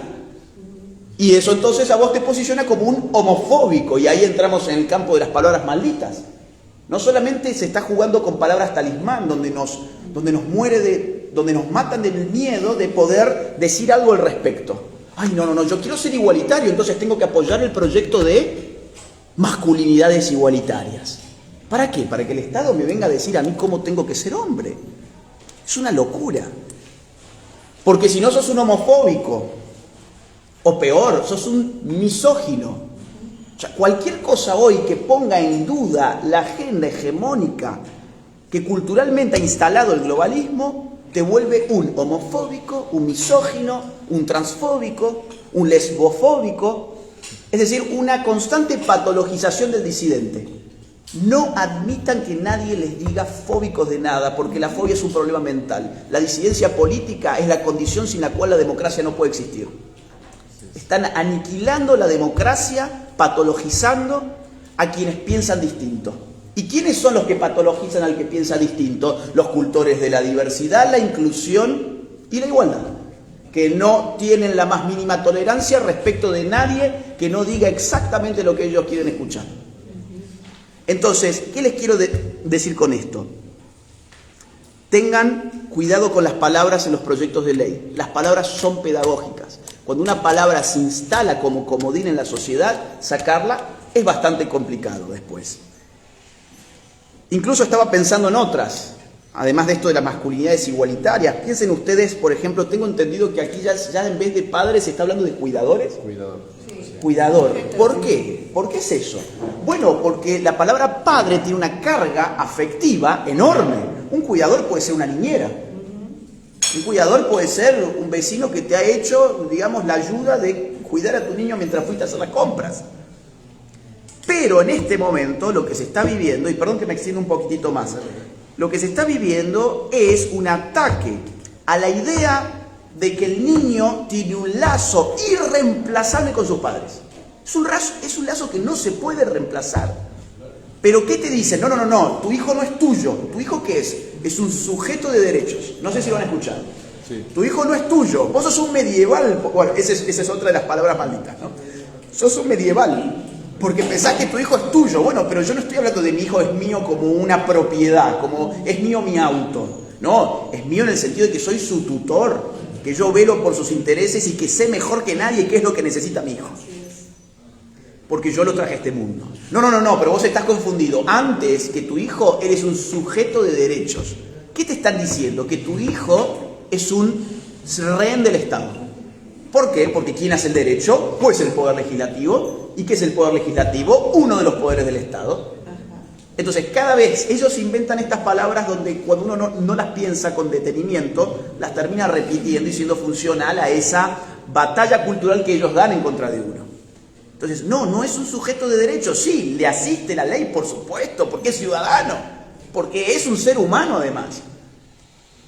Y eso entonces a vos te posiciona como un homofóbico, y ahí entramos en el campo de las palabras malditas. No solamente se está jugando con palabras talismán, donde nos matan del miedo de poder decir algo al respecto. Ay, no, yo quiero ser igualitario, entonces tengo que apoyar el proyecto de masculinidades igualitarias. ¿Para qué? Para que el Estado me venga a decir a mí cómo tengo que ser hombre. Es una locura. Porque si no sos un homofóbico, o peor, sos un misógino. O sea, cualquier cosa hoy que ponga en duda la agenda hegemónica que culturalmente ha instalado el globalismo, te vuelve un homofóbico, un misógino, un transfóbico, un lesbofóbico, es decir, una constante patologización del disidente. No admitan que nadie les diga fóbicos de nada, porque la fobia es un problema mental. La disidencia política es la condición sin la cual la democracia no puede existir. Están aniquilando la democracia, patologizando a quienes piensan distinto. ¿Y quiénes son los que patologizan al que piensa distinto? Los cultores de la diversidad, la inclusión y la igualdad, que no tienen la más mínima tolerancia respecto de nadie que no diga exactamente lo que ellos quieren escuchar. Entonces, ¿qué les quiero decir con esto? Tengan cuidado con las palabras en los proyectos de ley. Las palabras son pedagógicas. Cuando una palabra se instala como comodín en la sociedad, sacarla es bastante complicado después. Incluso estaba pensando en otras, además de esto de las masculinidades igualitarias. Piensen ustedes, por ejemplo, tengo entendido que aquí ya en vez de padres se está hablando de cuidadores. Cuidador. Sí. Cuidador. ¿Por qué? ¿Por qué es eso? Bueno, porque la palabra padre tiene una carga afectiva enorme. Un cuidador puede ser una niñera. Un cuidador puede ser un vecino que te ha hecho, digamos, la ayuda de cuidar a tu niño mientras fuiste a hacer las compras. Pero en este momento lo que se está viviendo, y perdón que me extienda un poquitito más, lo que se está viviendo es un ataque a la idea de que el niño tiene un lazo irreemplazable con sus padres. Es un lazo que no se puede reemplazar. Pero ¿qué te dicen? No, tu hijo no es tuyo. ¿Tu hijo qué es? Es un sujeto de derechos. No sé si lo han escuchado. Sí. Tu hijo no es tuyo. Vos sos un medieval. Bueno, esa es otra de las palabras malditas, ¿no? Sos un medieval. Porque pensás que tu hijo es tuyo. Bueno, pero yo no estoy hablando de mi hijo es mío como una propiedad, como es mío mi auto. No, es mío en el sentido de que soy su tutor, que yo velo por sus intereses y que sé mejor que nadie qué es lo que necesita mi hijo. Porque yo lo traje a este mundo. No, pero vos estás confundido. Antes que tu hijo, eres un sujeto de derechos. ¿Qué te están diciendo? Que tu hijo es un rehén del Estado. ¿Por qué? Porque ¿quién hace el derecho? Pues el Poder Legislativo. ¿Y qué es el Poder Legislativo? Uno de los poderes del Estado. Entonces, cada vez ellos inventan estas palabras donde cuando uno no las piensa con detenimiento, las termina repitiendo y siendo funcional a esa batalla cultural que ellos dan en contra de uno. Entonces, no es un sujeto de derecho. Sí, le asiste la ley, por supuesto, porque es ciudadano, porque es un ser humano además.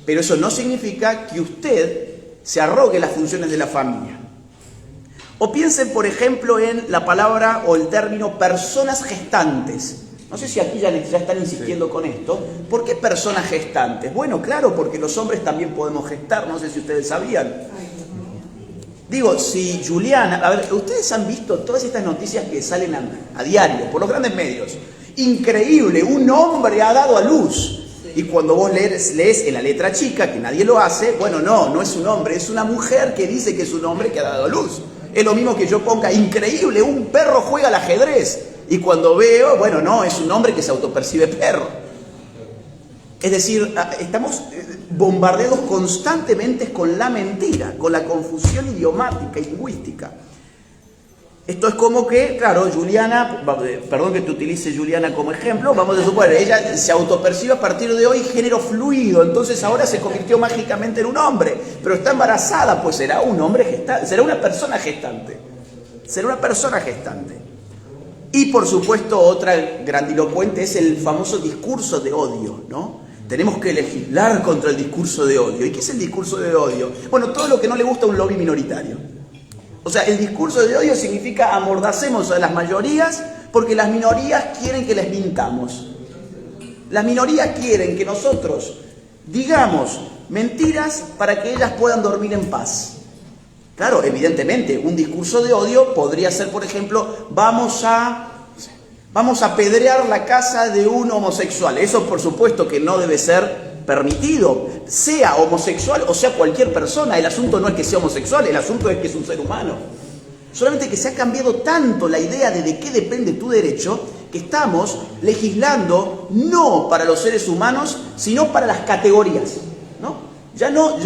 Pero eso no significa que usted se arrogue las funciones de la familia. O piensen, por ejemplo, en la palabra o el término personas gestantes. No sé si aquí ya están insistiendo con esto. ¿Por qué personas gestantes? Bueno, claro, porque los hombres también podemos gestar, no sé si ustedes sabían. Digo, si Juliana... A ver, ustedes han visto todas estas noticias que salen a diario, por los grandes medios. Increíble, un hombre ha dado a luz. Y cuando vos lees en la letra chica, que nadie lo hace, bueno, no es un hombre, es una mujer que dice que es un hombre que ha dado a luz. Es lo mismo que yo ponga, increíble, un perro juega al ajedrez. Y cuando veo, bueno, no, es un hombre que se autopercibe perro. Es decir, estamos bombardeados constantemente con la mentira, con la confusión idiomática y lingüística. Esto es como que, claro, Juliana, perdón que te utilice Juliana como ejemplo, vamos a suponer, ella se autopercibe a partir de hoy género fluido, entonces ahora se convirtió mágicamente en un hombre, pero está embarazada, pues será un hombre gestante, será una persona gestante. Será una persona gestante. Y por supuesto, otra grandilocuente es el famoso discurso de odio, ¿no? Tenemos que legislar contra el discurso de odio. ¿Y qué es el discurso de odio? Bueno, todo lo que no le gusta a un lobby minoritario. O sea, el discurso de odio significa amordacemos a las mayorías porque las minorías quieren que les mintamos. Las minorías quieren que nosotros digamos mentiras para que ellas puedan dormir en paz. Claro, evidentemente, un discurso de odio podría ser, por ejemplo, vamos a apedrear la casa de un homosexual. Eso, por supuesto, que no debe ser permitido, sea homosexual o sea cualquier persona. El asunto no es que sea homosexual, el asunto es que es un ser humano. Solamente que se ha cambiado tanto la idea de qué depende tu derecho, que estamos legislando no para los seres humanos, sino para las categorías, ¿no? Ya no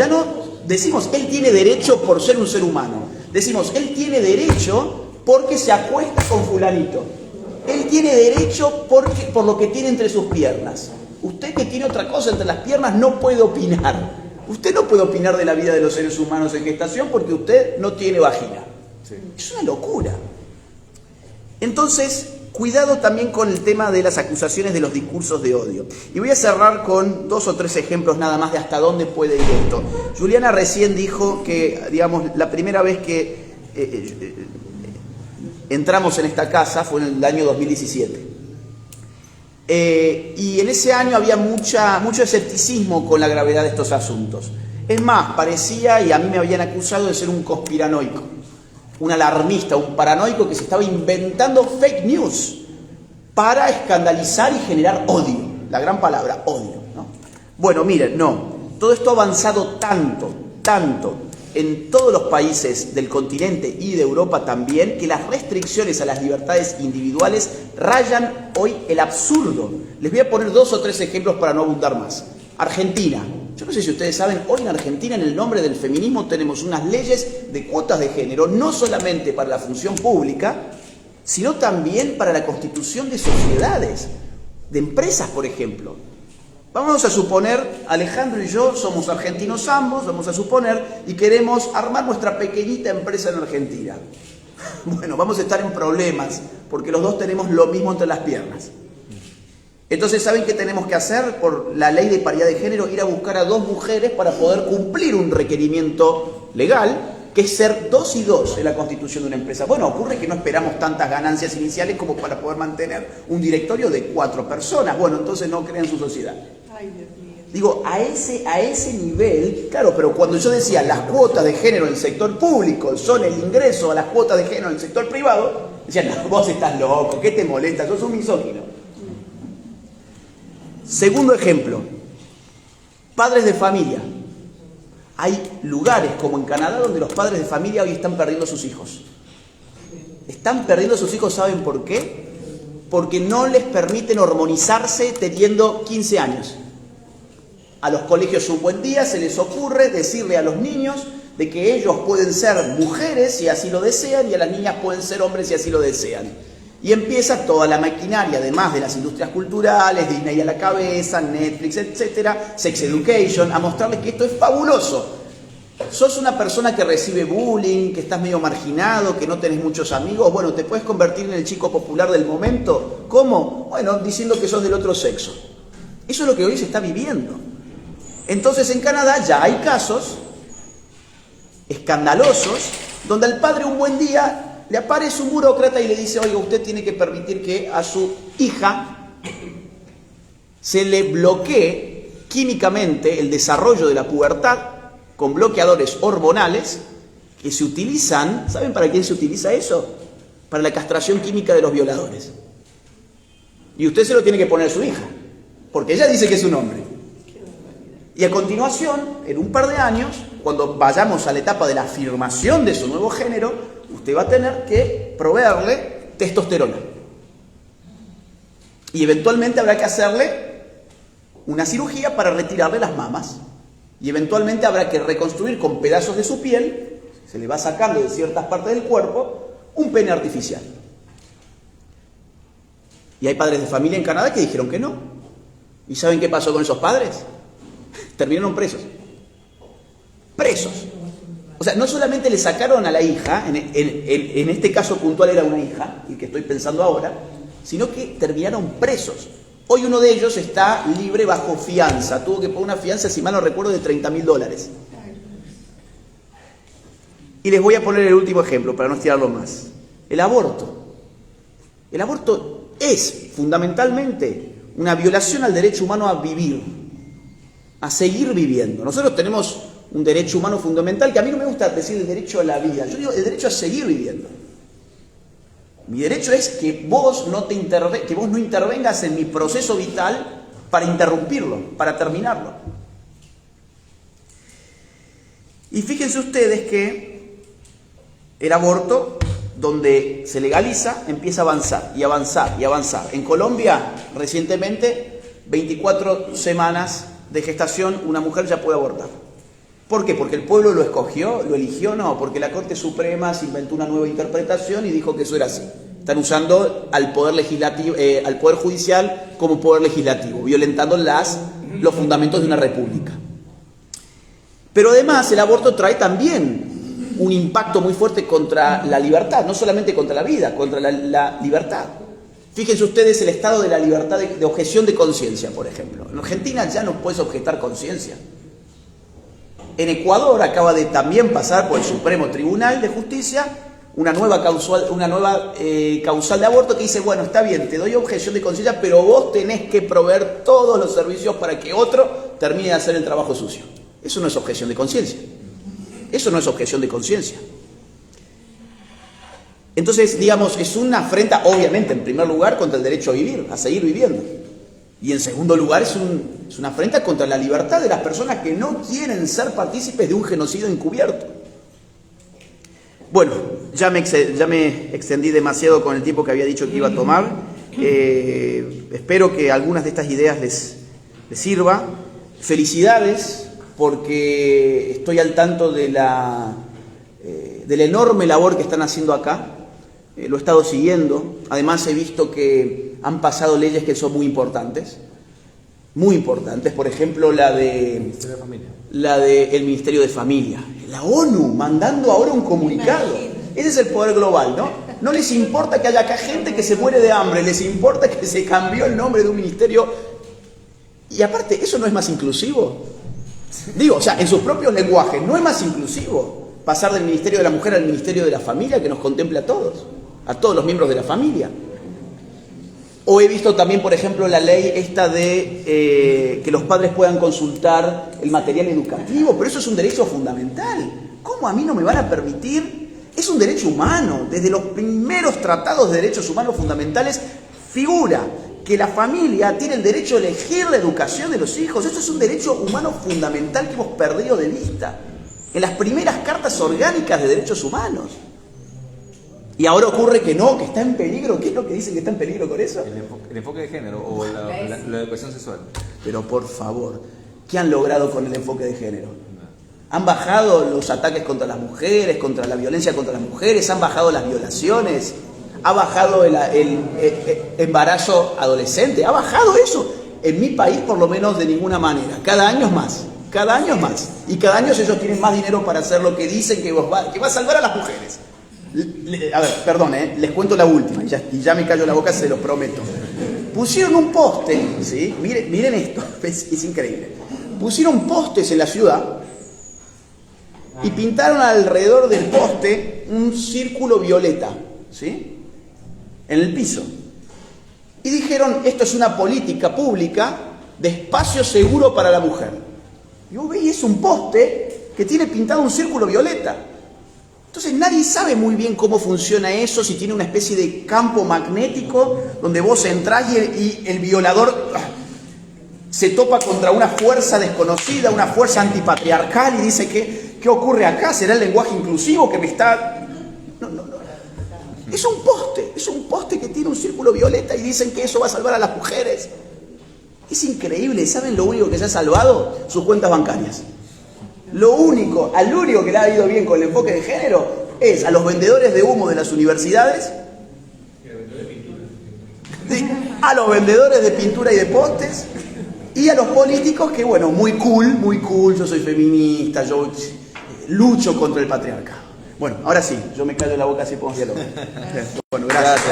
decimos, él tiene derecho por ser un ser humano. Decimos, él tiene derecho porque se acuesta con fulanito. Él tiene derecho por lo que tiene entre sus piernas. Usted que tiene otra cosa entre las piernas no puede opinar. Usted no puede opinar de la vida de los seres humanos en gestación porque usted no tiene vagina. Sí. Es una locura. Entonces, cuidado también con el tema de las acusaciones de los discursos de odio. Y voy a cerrar con 2 o 3 ejemplos nada más de hasta dónde puede ir esto. Juliana recién dijo que, digamos, la primera vez que entramos en esta casa fue en el año 2017. Y en ese año había mucho escepticismo con la gravedad de estos asuntos. Es más, parecía, y a mí me habían acusado de ser un conspiranoico, un alarmista, un paranoico que se estaba inventando fake news para escandalizar y generar odio. La gran palabra, odio, ¿no? Bueno, miren, no. Todo esto ha avanzado tanto en todos los países del continente y de Europa también, que las restricciones a las libertades individuales rayan hoy el absurdo. Les voy a poner 2 o 3 ejemplos para no abundar más. Argentina. Yo no sé si ustedes saben, hoy en Argentina, en el nombre del feminismo, tenemos unas leyes de cuotas de género, no solamente para la función pública, sino también para la constitución de sociedades, de empresas, por ejemplo. Vamos a suponer, Alejandro y yo somos argentinos ambos, vamos a suponer, y queremos armar nuestra pequeñita empresa en Argentina. Bueno, vamos a estar en problemas, porque los dos tenemos lo mismo entre las piernas. Entonces, ¿saben qué tenemos que hacer? Por la ley de paridad de género, ir a buscar a 2 mujeres para poder cumplir un requerimiento legal, que es ser 2 y 2 en la constitución de una empresa. Bueno, ocurre que no esperamos tantas ganancias iniciales como para poder mantener un directorio de 4 personas. Bueno, entonces no crean su sociedad. Ay, Dios mío. Digo, a ese nivel, claro, pero cuando yo decía las cuotas de género en el sector público son el ingreso a las cuotas de género en el sector privado, decían, no, vos estás loco, ¿qué te molesta? Sos un misógino. Segundo ejemplo, padres de familia. Hay lugares como en Canadá donde los padres de familia hoy están perdiendo a sus hijos. Están perdiendo a sus hijos, ¿saben por qué? Porque no les permiten hormonizarse teniendo 15 años. A los colegios un buen día se les ocurre decirle a los niños de que ellos pueden ser mujeres si así lo desean y a las niñas pueden ser hombres si así lo desean. Y empieza toda la maquinaria, además de las industrias culturales, Disney a la cabeza, Netflix, etcétera, Sex Education, a mostrarles que esto es fabuloso. Sos una persona que recibe bullying, que estás medio marginado, que no tenés muchos amigos, bueno, te puedes convertir en el chico popular del momento. ¿Cómo? Bueno, diciendo que sos del otro sexo. Eso es lo que hoy se está viviendo. Entonces en Canadá ya hay casos escandalosos donde al padre un buen día le aparece un burócrata y le dice, oiga, usted tiene que permitir que a su hija se le bloquee químicamente el desarrollo de la pubertad con bloqueadores hormonales que se utilizan, ¿saben para quién se utiliza eso? Para la castración química de los violadores. Y usted se lo tiene que poner a su hija, porque ella dice que es un hombre. Y a continuación, en un par de años, cuando vayamos a la etapa de la afirmación de su nuevo género, usted va a tener que proveerle testosterona. Y eventualmente habrá que hacerle una cirugía para retirarle las mamas. Y eventualmente habrá que reconstruir con pedazos de su piel, se le va sacando de ciertas partes del cuerpo, un pene artificial. Y hay padres de familia en Canadá que dijeron que no. ¿Y saben qué pasó con esos padres? Terminaron presos. Presos. O sea, no solamente le sacaron a la hija, en este caso puntual era una hija, el que estoy pensando ahora, sino que terminaron presos. Hoy uno de ellos está libre bajo fianza. Tuvo que poner una fianza, si mal no recuerdo, de $30.000. Y les voy a poner el último ejemplo para no estirarlo más. El aborto. El aborto es fundamentalmente una violación al derecho humano a vivir, a seguir viviendo. Nosotros tenemos un derecho humano fundamental, que a mí no me gusta decir el derecho a la vida, yo digo el derecho a seguir viviendo. Mi derecho es que vos no intervengas en mi proceso vital para interrumpirlo, para terminarlo. Y fíjense ustedes que el aborto, donde se legaliza, empieza a avanzar y avanzar y avanzar. En Colombia, recientemente, 24 semanas de gestación, una mujer ya puede abortar. ¿Por qué? ¿Porque el pueblo lo escogió, lo eligió? No, porque la Corte Suprema se inventó una nueva interpretación y dijo que eso era así. Están usando al poder legislativo, al poder judicial como poder legislativo, violentando los fundamentos de una república. Pero además el aborto trae también un impacto muy fuerte contra la libertad, no solamente contra la vida, contra la libertad. Fíjense ustedes el estado de la libertad de objeción de conciencia, por ejemplo. En Argentina ya no puedes objetar conciencia. En Ecuador acaba de también pasar por el Supremo Tribunal de Justicia una nueva causal de aborto que dice, bueno, está bien, te doy objeción de conciencia, pero vos tenés que proveer todos los servicios para que otro termine de hacer el trabajo sucio. Eso no es objeción de conciencia. Eso no es objeción de conciencia. Entonces, digamos, es una afrenta, obviamente, en primer lugar, contra el derecho a vivir, a seguir viviendo. Y en segundo lugar, es una afrenta contra la libertad de las personas que no quieren ser partícipes de un genocidio encubierto. Bueno, ya me extendí demasiado con el tiempo que había dicho que iba a tomar. Espero que algunas de estas ideas les sirva. Felicidades, porque estoy al tanto de la enorme labor que están haciendo acá. Lo he estado siguiendo. Además he visto que han pasado leyes que son muy importantes. Muy importantes. Por ejemplo, la del Ministerio de Familia. La ONU mandando ahora un comunicado. Ese es el poder global, ¿no? No les importa que haya acá gente que se muere de hambre. Les importa que se cambió el nombre de un ministerio. Y aparte, ¿eso no es más inclusivo? Digo, o sea, en sus propios lenguajes, ¿no es más inclusivo pasar del Ministerio de la Mujer al Ministerio de la Familia, que nos contemple a todos los miembros de la familia? O he visto también, por ejemplo, la ley esta de que los padres puedan consultar el material educativo, pero eso es un derecho fundamental. ¿Cómo a mí no me van a permitir? Es un derecho humano. Desde los primeros tratados de derechos humanos fundamentales figura que la familia tiene el derecho a elegir la educación de los hijos. Eso es un derecho humano fundamental que hemos perdido de vista en las primeras cartas orgánicas de derechos humanos. Y ahora ocurre que no, que está en peligro. ¿Qué es lo que dicen que está en peligro con eso? El enfoque de género o la educación sexual. Pero por favor, ¿qué han logrado con el enfoque de género? Han bajado los ataques contra las mujeres, contra la violencia contra las mujeres, han bajado las violaciones, ha bajado el embarazo adolescente, ha bajado eso. En mi país, por lo menos, de ninguna manera. Cada año es más. Cada año es más. Y cada año ellos tienen más dinero para hacer lo que dicen que va a salvar a las mujeres. A ver, perdón, les cuento la última y ya me callo la boca, se los prometo. Pusieron un poste, ¿sí? Miren esto, es increíble. Pusieron postes en la ciudad y pintaron alrededor del poste un círculo violeta, ¿sí? En el piso. Y dijeron, esto es una política pública de espacio seguro para la mujer. Y vos veis, es un poste que tiene pintado un círculo violeta. Entonces nadie sabe muy bien cómo funciona eso, si tiene una especie de campo magnético donde vos entrás y el violador se topa contra una fuerza desconocida, una fuerza antipatriarcal y dice, ¿qué ocurre acá? ¿Será el lenguaje inclusivo que me está...? No. Es un poste que tiene un círculo violeta y dicen que eso va a salvar a las mujeres. Es increíble. ¿Saben lo único que se ha salvado? Sus cuentas bancarias. Al único que le ha ido bien con el enfoque de género es a los vendedores de humo de las universidades, a los vendedores de pintura y de postes y a los políticos que, bueno, muy cool, yo soy feminista, yo lucho contra el patriarcado. Bueno, ahora sí, yo me callo la boca así podemos dialogar. Bueno, gracias.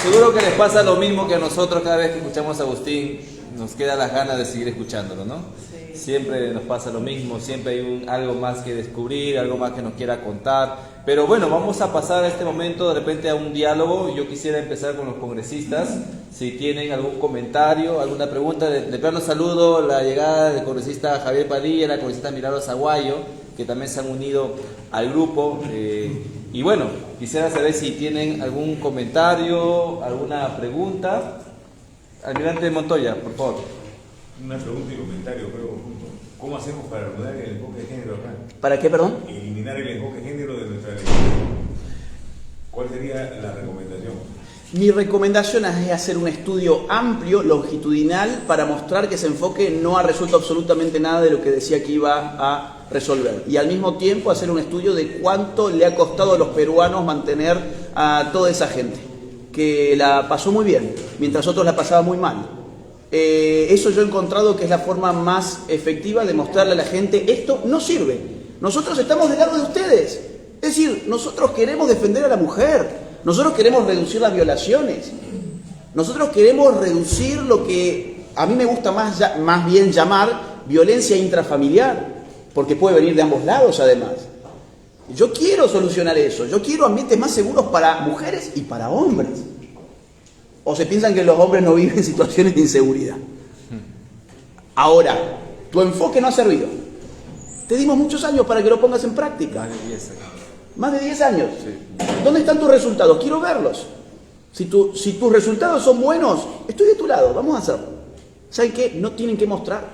Seguro que les pasa lo mismo que a nosotros cada vez que escuchamos a Agustín, nos queda las ganas de seguir escuchándolo, ¿no? Sí. Siempre nos pasa lo mismo, siempre hay algo más que descubrir, algo más que nos quiera contar. Pero bueno, vamos a pasar a este momento de repente a un diálogo. Yo quisiera empezar con los congresistas. Si tienen algún comentario, alguna pregunta, de plano saludo la llegada del congresista Javier Padilla, la congresista Milagros Aguayo, que también se han unido al grupo. Y bueno, quisiera saber si tienen algún comentario, alguna pregunta. Almirante Montoya, por favor. Una pregunta y comentario, creo. ¿Cómo hacemos para eliminar el enfoque de género acá? ¿Para qué, perdón? Eliminar el enfoque de género de nuestra ley. ¿Cuál sería la recomendación? Mi recomendación es hacer un estudio amplio, longitudinal, para mostrar que ese enfoque no ha resuelto absolutamente nada de lo que decía que iba a resolver. Y al mismo tiempo hacer un estudio de cuánto le ha costado a los peruanos mantener a toda esa gente, que la pasó muy bien, mientras otros la pasaban muy mal. Eso yo he encontrado que es la forma más efectiva de mostrarle a la gente, esto no sirve. Nosotros estamos del lado de ustedes. Es decir, nosotros queremos defender a la mujer. Nosotros queremos reducir las violaciones. Nosotros queremos reducir lo que a mí me gusta más bien llamar violencia intrafamiliar, porque puede venir de ambos lados además. Yo quiero solucionar eso. Yo quiero ambientes más seguros para mujeres y para hombres. ¿O se piensan que los hombres no viven situaciones de inseguridad? Ahora, tu enfoque no ha servido. Te dimos muchos años para que lo pongas en práctica. Más de 10 años. Sí. ¿Dónde están tus resultados? Quiero verlos. Si tus resultados son buenos, estoy de tu lado, vamos a hacerlo. ¿Saben qué? No tienen que mostrar.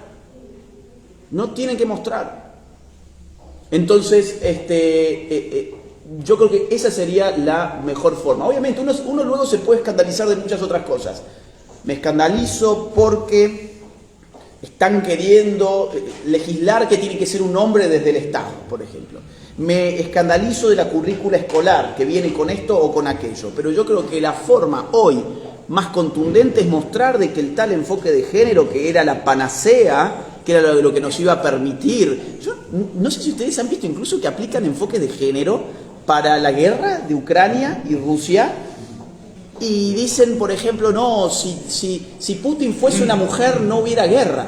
No tienen que mostrar. Entonces, yo creo que esa sería la mejor forma. Obviamente, uno luego se puede escandalizar de muchas otras cosas. Me escandalizo porque están queriendo legislar que tiene que ser un hombre desde el Estado, por ejemplo. Me escandalizo de la currícula escolar que viene con esto o con aquello, pero yo creo que la forma hoy más contundente es mostrar de que el tal enfoque de género, que era la panacea, que era lo que nos iba a permitir. Yo no sé si ustedes han visto incluso que aplican enfoques de género para la guerra de Ucrania y Rusia, y dicen, por ejemplo, no, si Putin fuese una mujer no hubiera guerra.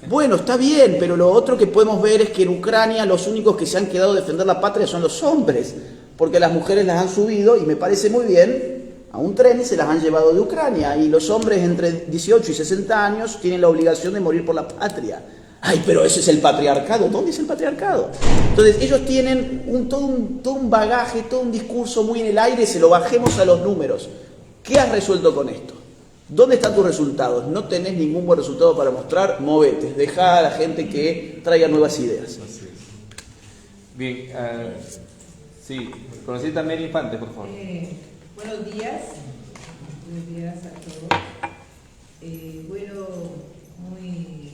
Bueno, está bien, pero lo otro que podemos ver es que en Ucrania los únicos que se han quedado a defender la patria son los hombres, porque las mujeres las han subido, y me parece muy bien, a un tren y se las han llevado de Ucrania, y los hombres entre 18 y 60 años tienen la obligación de morir por la patria. Ay, pero ese es el patriarcado. ¿Dónde es el patriarcado? Entonces ellos tienen todo un bagaje, todo un discurso muy en el aire, se lo bajemos a los números. ¿Qué has resuelto con esto? ¿Dónde están tus resultados? No tenés ningún buen resultado para mostrar, movete, deja a la gente que traiga nuevas ideas. Bien, sí, conocí también Infante, por favor. Buenos días a todos. Bueno, muy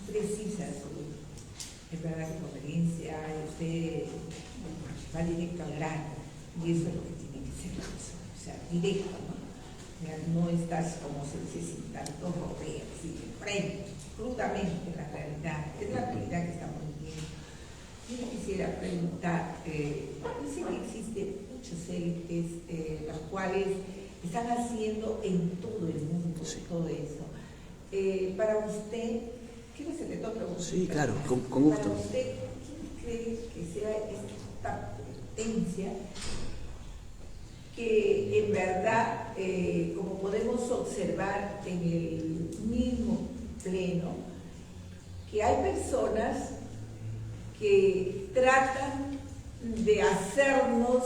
precisa su conferencia, usted va directo al grano, y eso es lo que tiene que ser, o sea, directo, ¿no? No estás, como se dice, sin tantos rodeos, y de frente, crudamente la realidad, es la realidad que estamos viviendo. Yo quisiera preguntar, dice que existen muchos élites, las cuales están haciendo en todo el mundo todo eso. Para usted, ¿quiere hacerle dos preguntas? Sí, claro, con gusto. Para usted, ¿quién cree que sea esta potencia que en verdad, como podemos observar en el mismo pleno, que hay personas que tratan de hacernos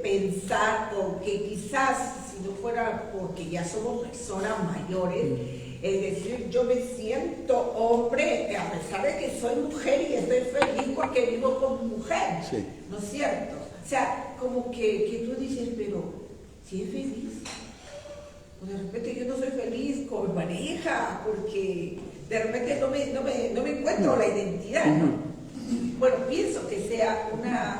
pensar, o que quizás, si no fuera porque ya somos personas mayores, es decir, yo me siento hombre a pesar de que soy mujer y estoy feliz porque vivo como mujer, sí. ¿No es cierto? O sea, como que tú dices, pero si es feliz, o de repente yo no soy feliz con mi pareja, porque de repente no me encuentro la identidad, ¿no? Bueno, pienso que sea una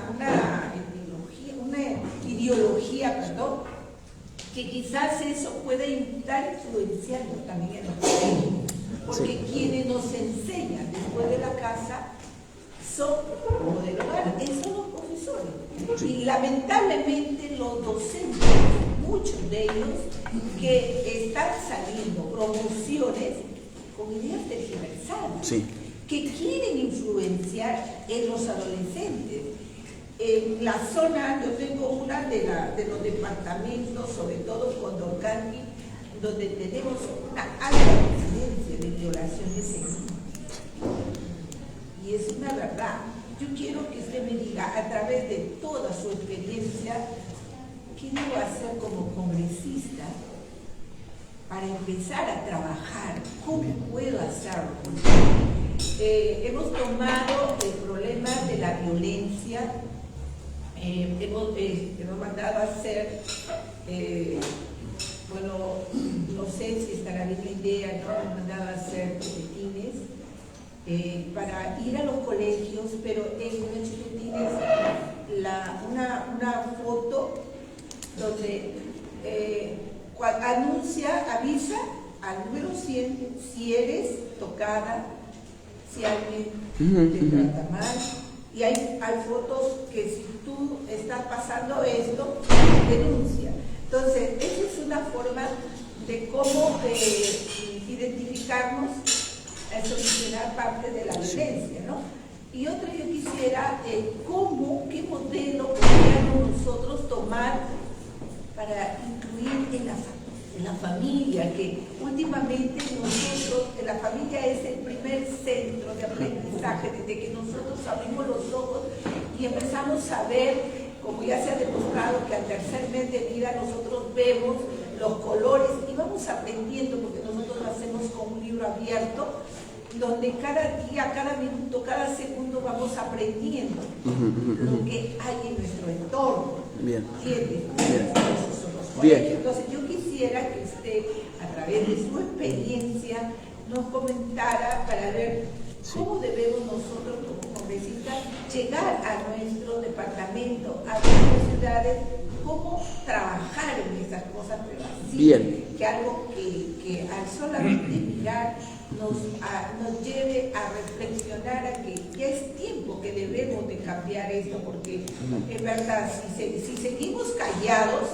ideología, que quizás eso puede estar influenciando también en los colegios, porque sí, quienes nos enseñan después de la casa son, o del hogar, son los profesores. Sí. Y lamentablemente los docentes, muchos de ellos, que están saliendo promociones con ideas tergiversadas, sí, que quieren influenciar en los adolescentes. En la zona, yo tengo una de los departamentos, sobre todo Condorcanqui, donde tenemos una alta incidencia de violaciones en niños. Y es una verdad. Yo quiero que usted me diga, a través de toda su experiencia, ¿qué debo hacer como congresista para empezar a trabajar? ¿Cómo puedo hacerlo? Hemos tomado el problema de la violencia hemos mandado a hacer, bueno, no sé si estará bien la idea, ¿no? Hemos mandado a hacer boletines para ir a los colegios, pero en los boletines una foto donde avisa al número 100 si eres tocada, si alguien te trata mal. Y hay fotos que si tú estás pasando esto, denuncia. Entonces, esa es una forma de cómo identificarnos, solucionar parte de la violencia, ¿no? Y otra, yo quisiera, qué modelo podríamos nosotros tomar para incluir en la familia, que últimamente nosotros, la familia es el primer centro de aprendizaje, desde que nosotros abrimos los ojos y empezamos a ver, como ya se ha demostrado, que al tercer mes de vida nosotros vemos los colores y vamos aprendiendo, porque nosotros lo hacemos con un libro abierto, donde cada día, cada minuto, cada segundo vamos aprendiendo lo que hay en nuestro entorno. Bien. Esos son los colegios. Bien. Entonces yo quisiera que usted, a través de su experiencia, nos comentara para ver cómo debemos nosotros como congresistas llegar a nuestro departamento, a nuestras ciudades, cómo trabajar en esas cosas, pero así, bien, que algo que al solamente mirar nos lleve a reflexionar a que ya es tiempo que debemos de cambiar esto, porque es verdad, si seguimos callados,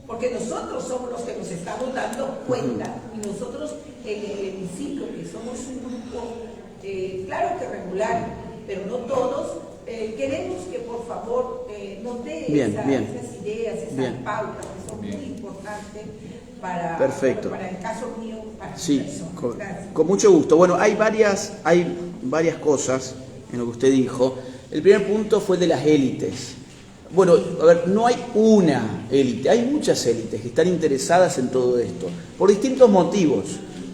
porque nosotros somos los que nos estamos dando cuenta, y nosotros en el hemiciclo, que somos un grupo, claro que regular, pero no todos, queremos que por favor nos dé esas ideas, esas pautas que son muy importantes para, perfecto, para el caso mío, para sí, personas. con mucho gusto. Bueno, hay varias cosas en lo que usted dijo. El primer punto fue de las élites. Bueno, a ver, no hay una élite, hay muchas élites que están interesadas en todo esto, por distintos motivos.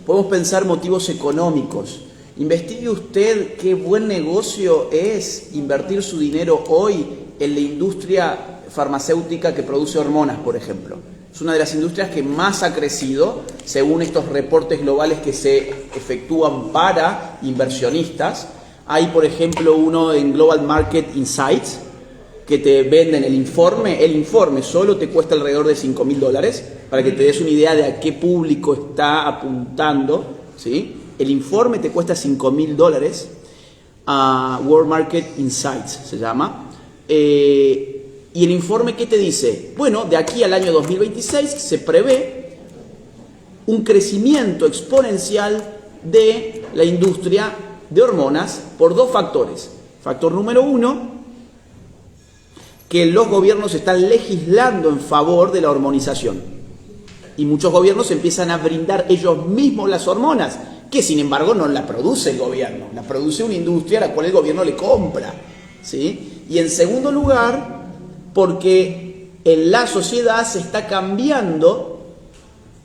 Podemos pensar motivos económicos. Investigue usted qué buen negocio es invertir su dinero hoy en la industria farmacéutica que produce hormonas, por ejemplo. Es una de las industrias que más ha crecido, según estos reportes globales que se efectúan para inversionistas. Hay, por ejemplo, uno en Global Market Insights, que te venden el informe solo te cuesta alrededor de $5.000, para que te des una idea de a qué público está apuntando, ¿sí? El informe te cuesta $5.000, World Market Insights se llama, y el informe, ¿qué te dice? Bueno, de aquí al año 2026 se prevé un crecimiento exponencial de la industria de hormonas por dos factores. Factor número uno, que los gobiernos están legislando en favor de la hormonización. Y muchos gobiernos empiezan a brindar ellos mismos las hormonas, que sin embargo no la produce el gobierno, la produce una industria a la cual el gobierno le compra, ¿sí? Y en segundo lugar, porque en la sociedad se está cambiando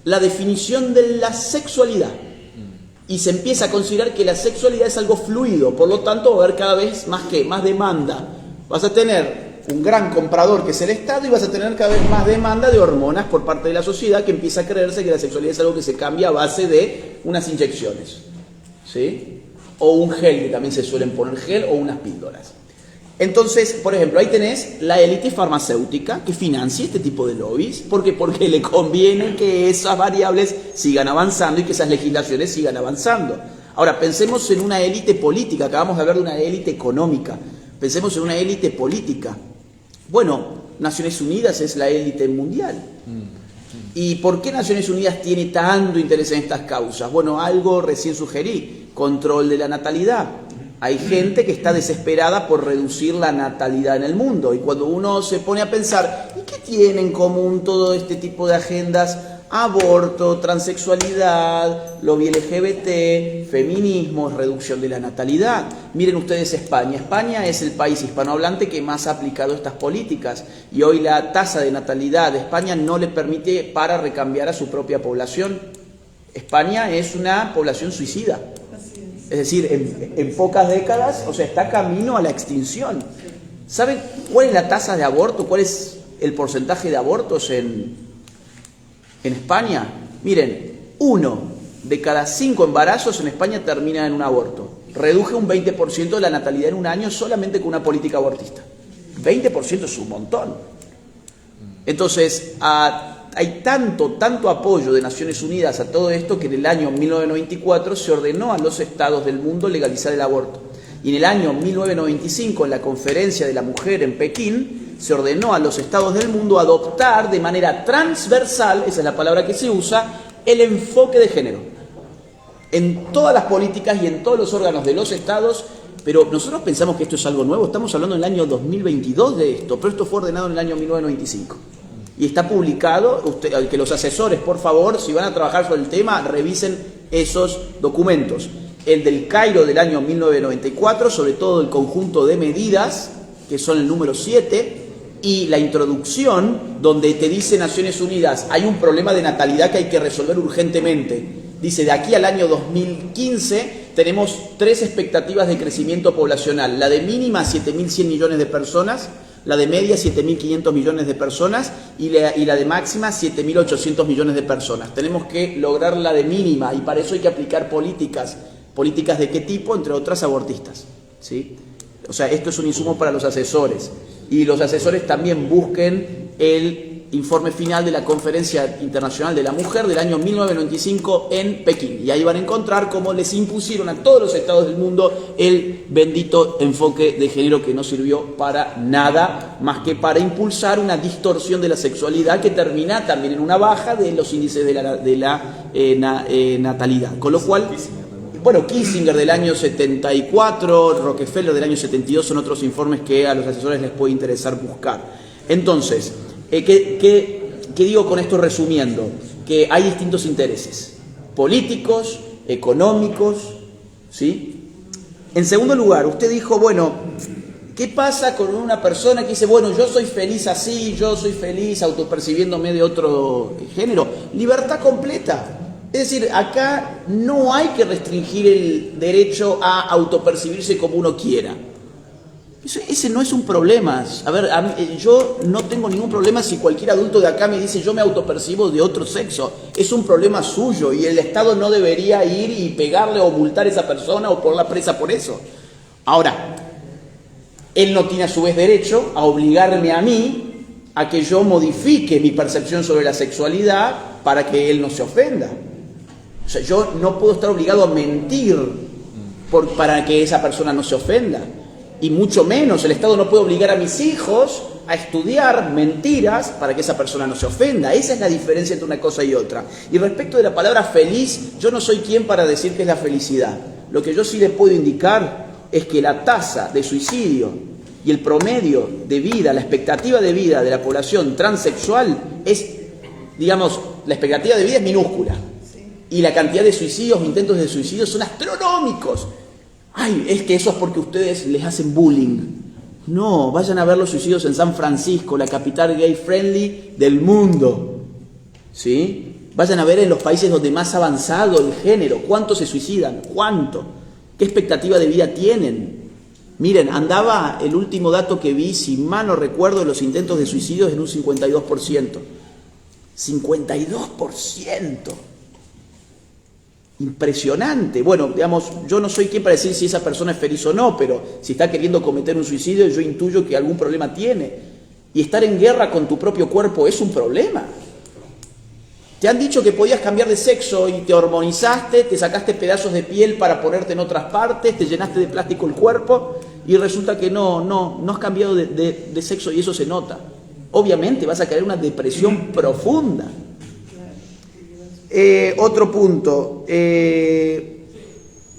la definición de la sexualidad. Y se empieza a considerar que la sexualidad es algo fluido, por lo tanto va a haber cada vez más demanda. Vas a tener un gran comprador que es el Estado y vas a tener cada vez más demanda de hormonas por parte de la sociedad, que empieza a creerse que la sexualidad es algo que se cambia a base de unas inyecciones, ¿sí? O un gel, que también se suelen poner gel, o unas píldoras. Entonces, por ejemplo, ahí tenés la élite farmacéutica que financia este tipo de lobbies. ¿Por qué? Porque le conviene que esas variables sigan avanzando y que esas legislaciones sigan avanzando. Ahora, pensemos en una élite política. Acabamos de hablar de una élite económica. Pensemos en una élite política. Bueno, Naciones Unidas es la élite mundial. ¿Y por qué Naciones Unidas tiene tanto interés en estas causas? Bueno, algo recién sugerí: control de la natalidad. Hay gente que está desesperada por reducir la natalidad en el mundo. Y cuando uno se pone a pensar, ¿y qué tiene en común todo este tipo de agendas? Aborto, transexualidad, lobby LGBT, feminismo, reducción de la natalidad. Miren ustedes España. España es el país hispanohablante que más ha aplicado estas políticas. Y hoy la tasa de natalidad de España no le permite para recambiar a su propia población. España es una población suicida. Es decir, en pocas décadas, o sea, está camino a la extinción. ¿Saben cuál es la tasa de aborto? ¿Cuál es el porcentaje de abortos en España? Miren, 1 de cada 5 embarazos en España termina en un aborto. Reduje un 20% de la natalidad en un año solamente con una política abortista. 20% es un montón. Entonces, hay tanto apoyo de Naciones Unidas a todo esto que en el año 1994 se ordenó a los estados del mundo legalizar el aborto. Y en el año 1995, en la Conferencia de la Mujer en Pekín, se ordenó a los estados del mundo adoptar de manera transversal, esa es la palabra que se usa, el enfoque de género. En todas las políticas y en todos los órganos de los estados, pero nosotros pensamos que esto es algo nuevo, estamos hablando en el año 2022 de esto, pero esto fue ordenado en el año 1995. Y está publicado, que los asesores, por favor, si van a trabajar sobre el tema, revisen esos documentos. El del Cairo del año 1994, sobre todo el conjunto de medidas, que son el número 7, y la introducción, donde te dice Naciones Unidas, hay un problema de natalidad que hay que resolver urgentemente. Dice, de aquí al año 2015 tenemos 3 expectativas de crecimiento poblacional. La de mínima, 7.100 millones de personas, la de media, 7.500 millones de personas, y la de máxima, 7.800 millones de personas. Tenemos que lograr la de mínima, y para eso hay que aplicar políticas. ¿Políticas de qué tipo? Entre otras, abortistas, ¿sí? O sea, esto es un insumo para los asesores. Y los asesores también busquen el informe final de la Conferencia Internacional de la Mujer del año 1995 en Pekín. Y ahí van a encontrar cómo les impusieron a todos los estados del mundo el bendito enfoque de género que no sirvió para nada más que para impulsar una distorsión de la sexualidad que termina también en una baja de los índices de la natalidad. Con lo cual, bueno, Kissinger del año 74, Rockefeller del año 72 son otros informes que a los asesores les puede interesar buscar. Entonces, ¿qué digo con esto resumiendo? Que hay distintos intereses, políticos, económicos, ¿sí? En segundo lugar, usted dijo, bueno, ¿qué pasa con una persona que dice, bueno, yo soy feliz así, yo soy feliz autopercibiéndome de otro género? Libertad completa. Es decir, acá no hay que restringir el derecho a autopercibirse como uno quiera. Ese no es un problema. A ver, yo no tengo ningún problema si cualquier adulto de acá me dice yo me autopercibo de otro sexo. Es un problema suyo y el Estado no debería ir y pegarle o multar a esa persona o ponerla presa por eso. Ahora, él no tiene a su vez derecho a obligarme a mí a que yo modifique mi percepción sobre la sexualidad para que él no se ofenda. O sea, yo no puedo estar obligado a mentir para que esa persona no se ofenda. Y mucho menos, el Estado no puede obligar a mis hijos a estudiar mentiras para que esa persona no se ofenda. Esa es la diferencia entre una cosa y otra. Y respecto de la palabra feliz, yo no soy quien para decir que es la felicidad. Lo que yo sí le puedo indicar es que la tasa de suicidio y el promedio de vida, la expectativa de vida de la población transexual es, digamos, la expectativa de vida es minúscula. Y la cantidad de suicidios, intentos de suicidio son astronómicos. Ay, es que eso es porque ustedes les hacen bullying. No, vayan a ver los suicidios en San Francisco, la capital gay friendly del mundo. ¿Sí? Vayan a ver en los países donde más ha avanzado el género. ¿Cuántos se suicidan? ¿Cuánto? ¿Qué expectativa de vida tienen? Miren, andaba el último dato que vi, si mal no recuerdo, de los intentos de suicidios en un 52%. 52%. Impresionante. Bueno, digamos, yo no soy quien para decir si esa persona es feliz o no, pero si está queriendo cometer un suicidio, yo intuyo que algún problema tiene. Y estar en guerra con tu propio cuerpo es un problema. Te han dicho que podías cambiar de sexo y te hormonizaste, te sacaste pedazos de piel para ponerte en otras partes, te llenaste de plástico el cuerpo y resulta que no has cambiado de sexo y eso se nota. Obviamente vas a caer en una depresión profunda. Otro punto,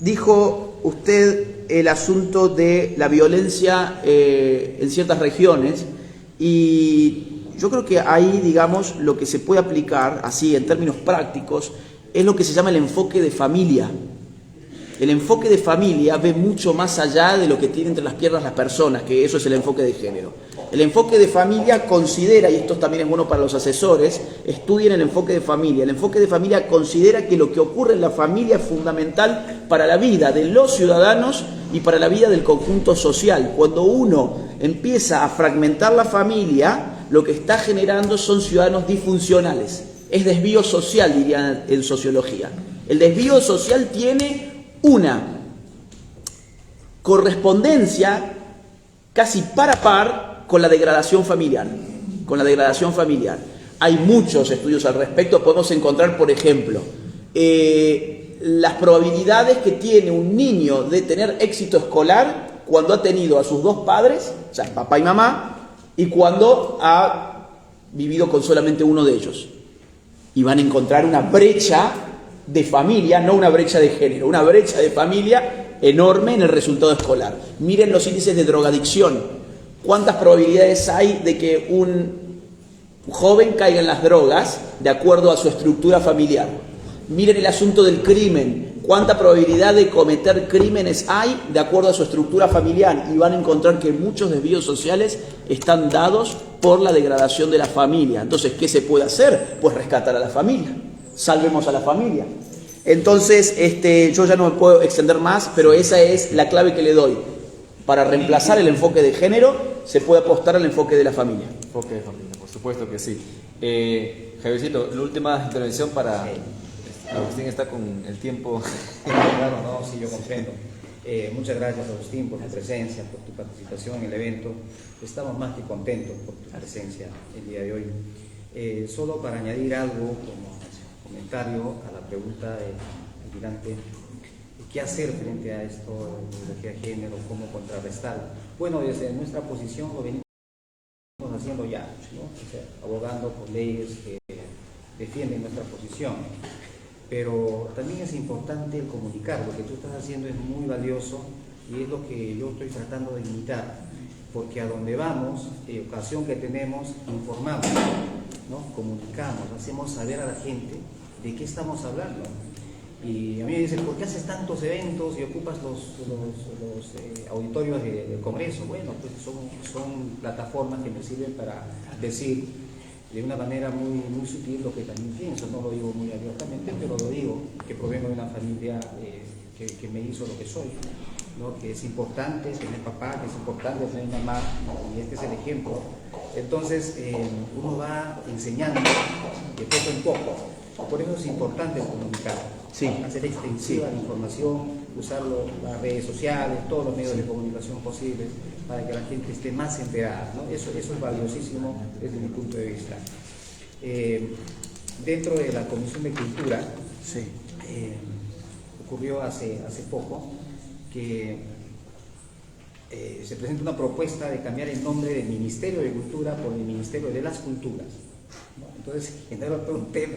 dijo usted el asunto de la violencia en ciertas regiones y yo creo que ahí, digamos, lo que se puede aplicar, así en términos prácticos, es lo que se llama el enfoque de familia. El enfoque de familia ve mucho más allá de lo que tiene entre las piernas las personas, que eso es el enfoque de género. El enfoque de familia considera, y esto también es bueno para los asesores, estudien el enfoque de familia. El enfoque de familia considera que lo que ocurre en la familia es fundamental para la vida de los ciudadanos y para la vida del conjunto social. Cuando uno empieza a fragmentar la familia, lo que está generando son ciudadanos disfuncionales. Es desvío social, dirían en sociología. El desvío social tiene una correspondencia casi par a par con la degradación familiar. Hay muchos estudios al respecto. Podemos encontrar, por ejemplo, las probabilidades que tiene un niño de tener éxito escolar cuando ha tenido a sus dos padres, o sea, papá y mamá, y cuando ha vivido con solamente uno de ellos. Y van a encontrar una brecha de familia, no una brecha de género, una brecha de familia enorme en el resultado escolar. Miren los índices de drogadicción. ¿Cuántas probabilidades hay de que un joven caiga en las drogas de acuerdo a su estructura familiar? Miren el asunto del crimen. ¿Cuánta probabilidad de cometer crímenes hay de acuerdo a su estructura familiar? Y van a encontrar que muchos desvíos sociales están dados por la degradación de la familia. Entonces, ¿qué se puede hacer? Pues rescatar a la familia. Salvemos a la familia. Entonces, yo ya no me puedo extender más, pero esa es la clave que le doy. Para reemplazar el enfoque de género, se puede apostar al enfoque de la familia. Enfoque de familia, por supuesto que sí. Javiercito, la última intervención para... Agustín está con el tiempo. Claro, no, sí, yo comprendo. Muchas gracias, Agustín, por tu presencia, por tu participación en el evento. Estamos más que contentos por tu presencia el día de hoy. Solo para añadir algo como comentario a la pregunta del almirante, ¿qué hacer frente a esto de ideología de género? ¿Cómo contrarrestar? Bueno, desde nuestra posición lo venimos haciendo ya, ¿no? O sea, abogando por leyes que defienden nuestra posición. Pero también es importante el comunicar. Lo que tú estás haciendo es muy valioso y es lo que yo estoy tratando de imitar, porque a donde vamos, ocasión que tenemos, informamos, ¿no? Comunicamos, hacemos saber a la gente de qué estamos hablando. Y a mí me dicen, ¿por qué haces tantos eventos y ocupas los auditorios del Congreso? Bueno, pues son plataformas que me sirven para decir de una manera muy sutil lo que también pienso. No lo digo muy abiertamente, pero lo digo, que provengo de una familia que me hizo lo que soy, ¿no? Que es importante tener papá, que es importante tener mamá, y este es el ejemplo. Entonces uno va enseñando de poco en poco. Por eso es importante comunicar, sí, hacer extensiva la información, usar las redes sociales, todos los medios de comunicación posibles para que la gente esté más enterada, ¿no? Eso es valiosísimo desde mi punto de vista. Dentro de la Comisión de Cultura, Sí. Ocurrió hace poco que se presenta una propuesta de cambiar el nombre del Ministerio de Cultura por el Ministerio de las Culturas, ¿no? Entonces genera todo un tema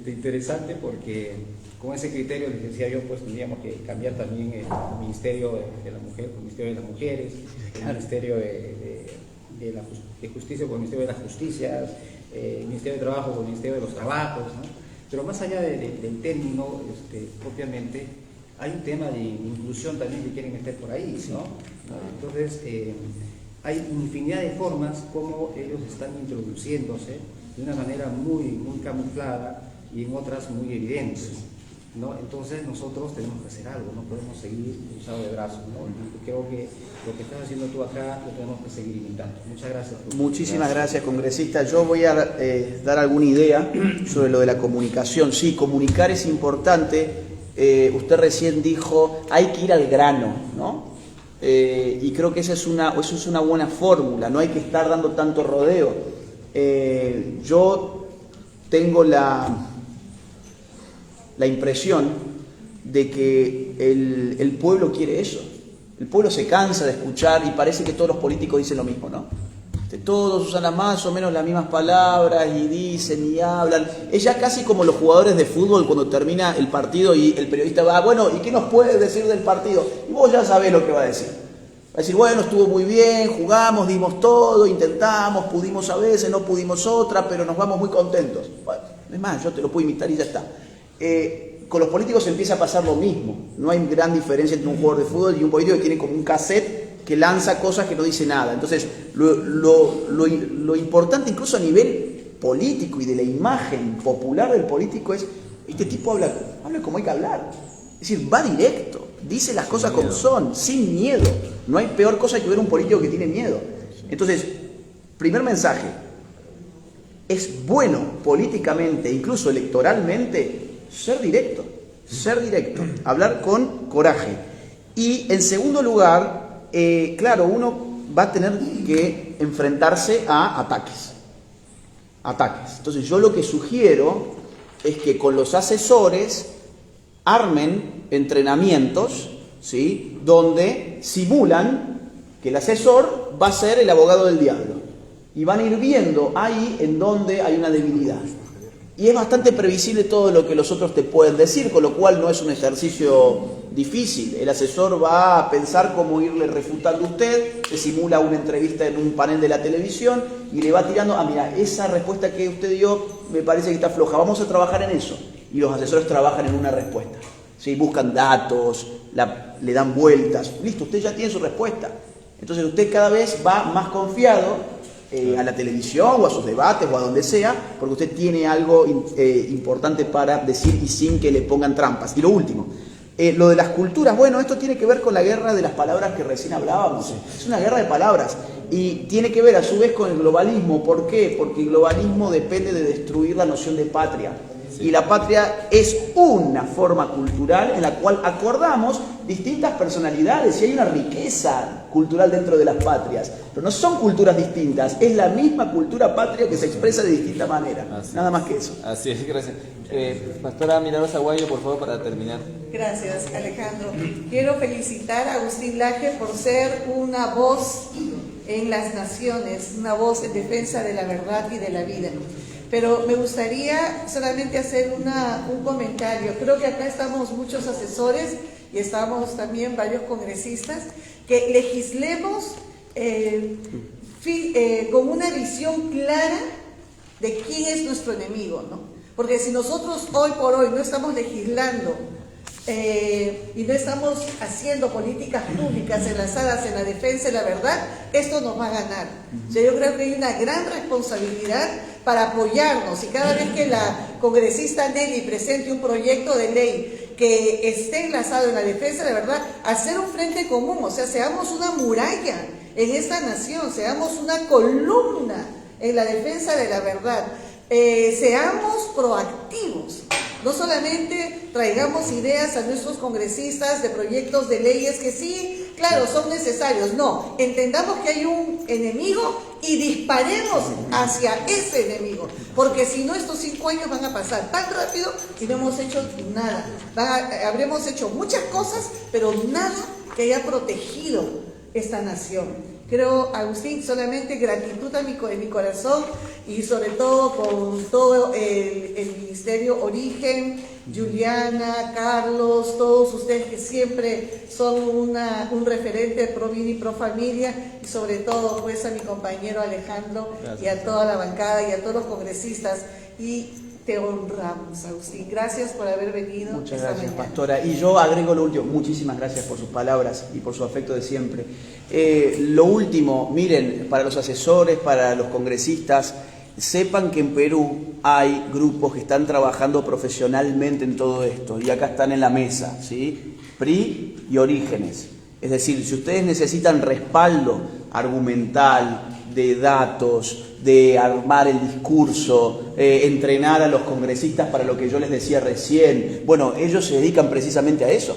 interesante, porque con ese criterio, les decía yo, pues tendríamos que cambiar también el Ministerio de la Mujer por el Ministerio de las Mujeres, el Ministerio de Justicia por el Ministerio de las Justicias, el Ministerio de Trabajo por el Ministerio de los Trabajos, ¿no? Pero más allá del término propiamente, hay un tema de inclusión también que quieren meter por ahí, ¿no? Entonces, hay infinidad de formas como ellos están introduciéndose de una manera muy camuflada y en otras muy evidentes, ¿no? Entonces nosotros tenemos que hacer algo, no podemos seguir cruzados de brazos, ¿no? Y creo que lo que estás haciendo tú acá lo tenemos que seguir imitando. Muchas gracias. Muchísimas gracias, congresista. Yo voy a dar alguna idea sobre lo de la comunicación. Sí, comunicar es importante. Usted recién dijo, hay que ir al grano, ¿no? Y creo que eso es una buena fórmula, no hay que estar dando tanto rodeo. Yo tengo la impresión de que el pueblo quiere eso. El pueblo se cansa de escuchar y parece que todos los políticos dicen lo mismo, ¿no? Todos usan más o menos las mismas palabras y dicen y hablan. Es ya casi como los jugadores de fútbol cuando termina el partido y el periodista va, bueno, ¿y qué nos puedes decir del partido? Y vos ya sabés lo que va a decir. Va a decir, bueno, estuvo muy bien, jugamos, dimos todo, intentamos, pudimos a veces, no pudimos otra, pero nos vamos muy contentos. Bueno, es más, yo te lo puedo imitar y ya está. Con los políticos empieza a pasar lo mismo. No hay gran diferencia entre un jugador de fútbol y un político que tiene como un cassette que lanza cosas que no dice nada. Entonces, lo importante incluso a nivel político y de la imagen popular del político es, este tipo habla como hay que hablar. Es decir, va directo. dice las cosas como son, sin miedo. No hay peor cosa que ver un político que tiene miedo. Entonces, primer mensaje, es bueno políticamente, incluso electoralmente, ser directo, hablar con coraje. Y en segundo lugar, claro, uno va a tener que enfrentarse a ataques. Entonces yo lo que sugiero es que con los asesores armen entrenamientos, ¿sí?, donde simulan que el asesor va a ser el abogado del diablo. Y van a ir viendo ahí en donde hay una debilidad. Y es bastante previsible todo lo que los otros te pueden decir, con lo cual no es un ejercicio difícil. El asesor va a pensar cómo irle refutando a usted, se simula una entrevista en un panel de la televisión y le va tirando, mira, esa respuesta que usted dio me parece que está floja, vamos a trabajar en eso. Y los asesores trabajan en una respuesta. ¿Sí? Buscan datos, le dan vueltas, listo, usted ya tiene su respuesta. Entonces usted cada vez va más confiado a la televisión o a sus debates o a donde sea, porque usted tiene algo importante para decir y sin que le pongan trampas. Y lo último, lo de las culturas, bueno, esto tiene que ver con la guerra de las palabras que recién hablábamos. Es una guerra de palabras y tiene que ver a su vez con el globalismo. ¿Por qué? Porque el globalismo depende de destruir la noción de patria. Y la patria es una forma cultural en la cual acordamos distintas personalidades y hay una riqueza cultural dentro de las patrias. Pero no son culturas distintas, es la misma cultura patria que se expresa de distinta manera. Nada más que eso. Así es, gracias. Pastora Milagros Aguayo, por favor, para terminar. Gracias, Alejandro. Quiero felicitar a Agustín Laje por ser una voz en las naciones, una voz en defensa de la verdad y de la vida. Pero me gustaría solamente hacer un comentario. Creo que acá estamos muchos asesores y estamos también varios congresistas que legislemos con una visión clara de quién es nuestro enemigo, ¿no? Porque si nosotros hoy por hoy no estamos legislando y no estamos haciendo políticas públicas enlazadas en la defensa de la verdad, esto nos va a ganar. O sea, yo creo que hay una gran responsabilidad para apoyarnos y cada vez que la congresista Nelly presente un proyecto de ley que esté enlazado en la defensa de la verdad, hacer un frente común, o sea, seamos una muralla en esta nación, seamos una columna en la defensa de la verdad, seamos proactivos. No solamente traigamos ideas a nuestros congresistas de proyectos de leyes que sí, claro, son necesarios. No, entendamos que hay un enemigo y disparemos hacia ese enemigo. Porque si no, estos 5 años van a pasar tan rápido y no hemos hecho nada. Habremos hecho muchas cosas, pero nada que haya protegido esta nación. Creo, Agustín, solamente gratitud en mi corazón y sobre todo con todo el Ministerio Origen, Juliana, Carlos, todos ustedes que siempre son un referente pro vida y pro familia y sobre todo pues a mi compañero Alejandro. Gracias. Y a toda la bancada y a todos los congresistas y te honramos, Agustín. Gracias por haber venido. Muchas gracias, pastora. Y yo agrego lo último. Muchísimas gracias por sus palabras y por su afecto de siempre. Lo último, miren, para los asesores, para los congresistas, sepan que en Perú hay grupos que están trabajando profesionalmente en todo esto. Y acá están en la mesa, ¿sí? PRI y Orígenes. Es decir, si ustedes necesitan respaldo argumental, de datos, de armar el discurso, entrenar a los congresistas para lo que yo les decía recién. Bueno, ellos se dedican precisamente a eso.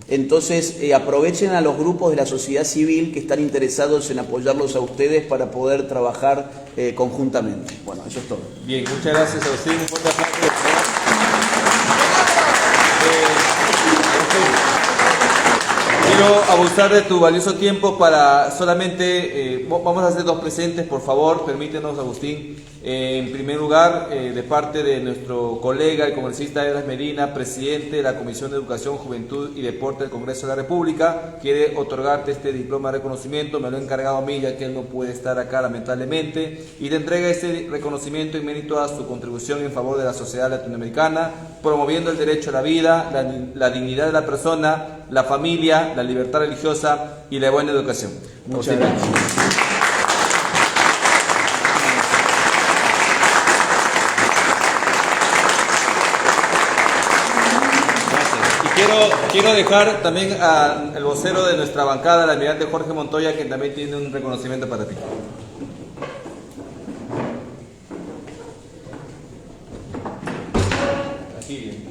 Entonces, aprovechen a los grupos de la sociedad civil que están interesados en apoyarlos a ustedes para poder trabajar conjuntamente. Bueno, eso es todo. Bien, muchas gracias, Agustín. Un fuerte aplauso. Quiero abusar de tu valioso tiempo para solamente, vamos a hacer 2 presentes, por favor, permítenos, Agustín. En primer lugar, de parte de nuestro colega, el congresista Edras Medina, presidente de la Comisión de Educación, Juventud y Deporte del Congreso de la República, quiere otorgarte este diploma de reconocimiento, me lo ha encargado a mí ya que él no puede estar acá lamentablemente, y te entrega este reconocimiento en mérito a su contribución en favor de la sociedad latinoamericana, promoviendo el derecho a la vida, la dignidad de la persona, la familia, la libertad religiosa y la buena educación. Muchas gracias. Quiero dejar también al vocero de nuestra bancada, el almirante Jorge Montoya, que también tiene un reconocimiento para ti. Aquí bien.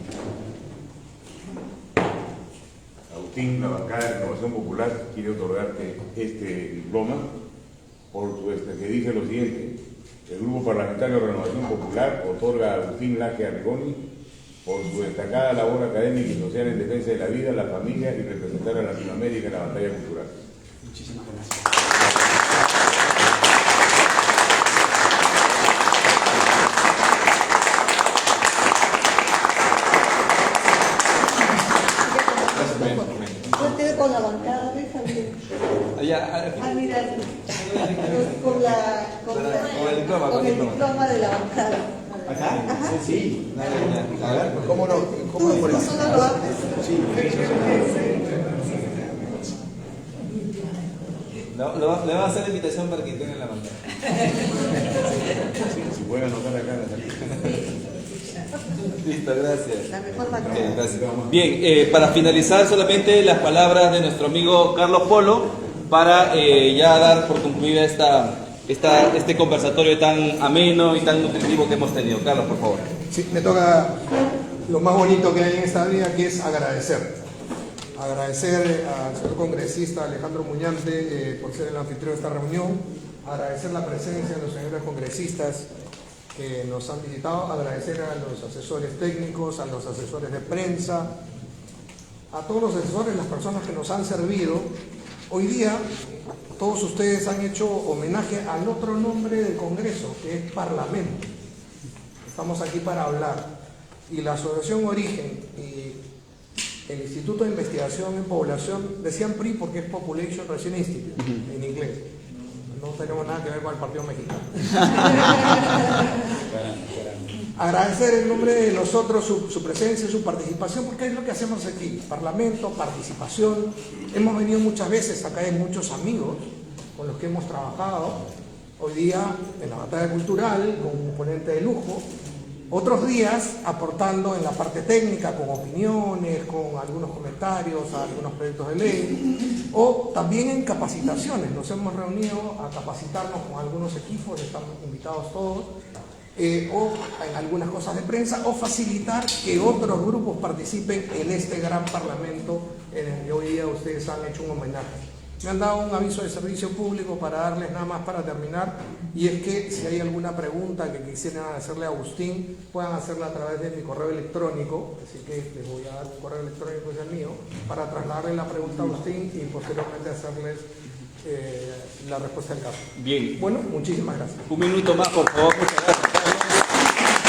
Agustín, la bancada de Renovación Popular quiere otorgarte este diploma por que dice lo siguiente: el Grupo Parlamentario de Renovación Popular otorga a Agustín Laje Arrigoni por su destacada labor académica y social en defensa de la vida, la familia y representar a Latinoamérica en la batalla cultural. Muchísimas gracias. Suerte con la bancada, déjame. Mira, con el diploma de la bancada. ¿Acá? Sí. A ver, ¿cómo no? ¿Cómo no pones? Solo lo haces. Sí. Le va a hacer la invitación para que tenga la bancada. Si pueden anotar acá la salida. Listo, gracias. La mejor bancada. Okay, gracias. Bien, para finalizar solamente las palabras de nuestro amigo Carlos Polo para ya dar por concluida este conversatorio tan ameno y tan nutritivo que hemos tenido. Carlos, por favor. Sí, me toca lo más bonito que hay en esta vida, que es agradecer. Agradecer al señor congresista Alejandro Muñante por ser el anfitrión de esta reunión, agradecer la presencia de los señores congresistas que nos han visitado, agradecer a los asesores técnicos, a los asesores de prensa, a todos los asesores, las personas que nos han servido. Hoy día todos ustedes han hecho homenaje al otro nombre del Congreso, que es Parlamento. Estamos aquí para hablar. Y la Asociación Origen y el Instituto de Investigación en Población, decían PRI porque es Population Research Institute, en inglés. No tenemos nada que ver con el Partido Mexicano. Agradecer en nombre de nosotros su presencia y su participación, porque es lo que hacemos aquí: Parlamento, participación. Hemos venido muchas veces, acá hay muchos amigos con los que hemos trabajado. Hoy día en la batalla cultural, con un ponente de lujo. Otros días aportando en la parte técnica, con opiniones, con algunos comentarios a algunos proyectos de ley, o también en capacitaciones. Nos hemos reunido a capacitarnos con algunos equipos, estamos invitados todos, o en algunas cosas de prensa, o facilitar que otros grupos participen en este gran parlamento en el que hoy día ustedes han hecho un homenaje. Me han dado un aviso de servicio público para darles nada más para terminar, y es que si hay alguna pregunta que quisieran hacerle a Agustín, puedan hacerla a través de mi correo electrónico, así que les voy a dar un correo electrónico, es el mío, para trasladarle la pregunta a Agustín y posteriormente hacerles la respuesta del caso. Bien. Bueno, muchísimas gracias. Un minuto más, por favor. Muchas gracias.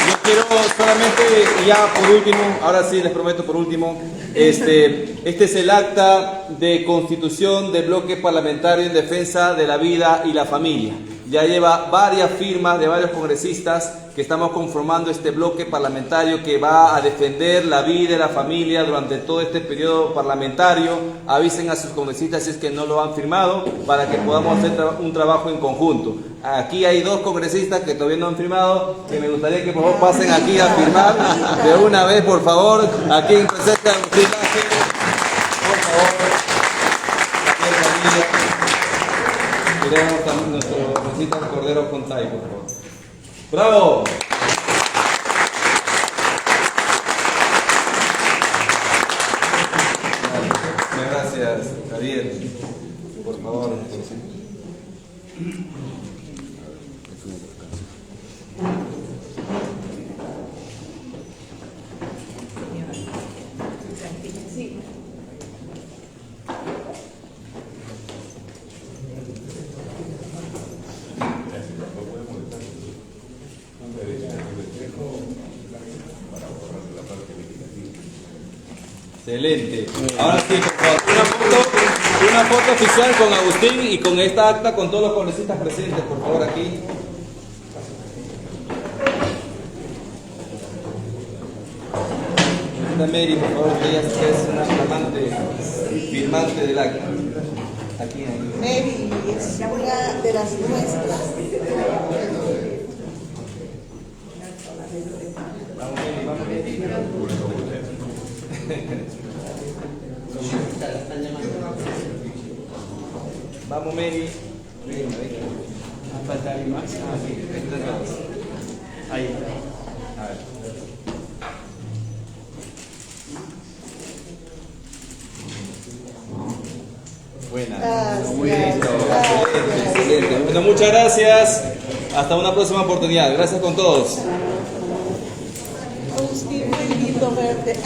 Yo quiero solamente, ya por último, ahora sí les prometo por último, este es el acta de constitución del bloque parlamentario en defensa de la vida y la familia. Ya lleva varias firmas de varios congresistas que estamos conformando este bloque parlamentario que va a defender la vida y la familia durante todo este periodo parlamentario. Avisen a sus congresistas si es que no lo han firmado para que podamos hacer un trabajo en conjunto. Aquí hay dos congresistas que todavía no han firmado, que me gustaría que por favor pasen aquí a firmar de una vez, por favor, aquí en presencia de Agustín Laje. Por favor, queremos también nuestro congresista Cordero Contay, por favor. ¡Bravo! Gracias, Javier. Por favor. Sí. Excelente. Ahora sí, por favor, una foto oficial con Agustín y con esta acta con todos los congresistas presentes, por favor, aquí. Mary, por favor, que ella es una flamante firmante del acta. Aquí, Mary es una de las nuestras. Vamos, Mary, vamos, Mary. Vamos, Mary. ¿Falta alguien más? Ah, sí, están todos. Ahí. A ver. Buena. Excelente. Bueno, muchas gracias. Hasta una próxima oportunidad. Gracias con todos. Agustín, muy lindo verte.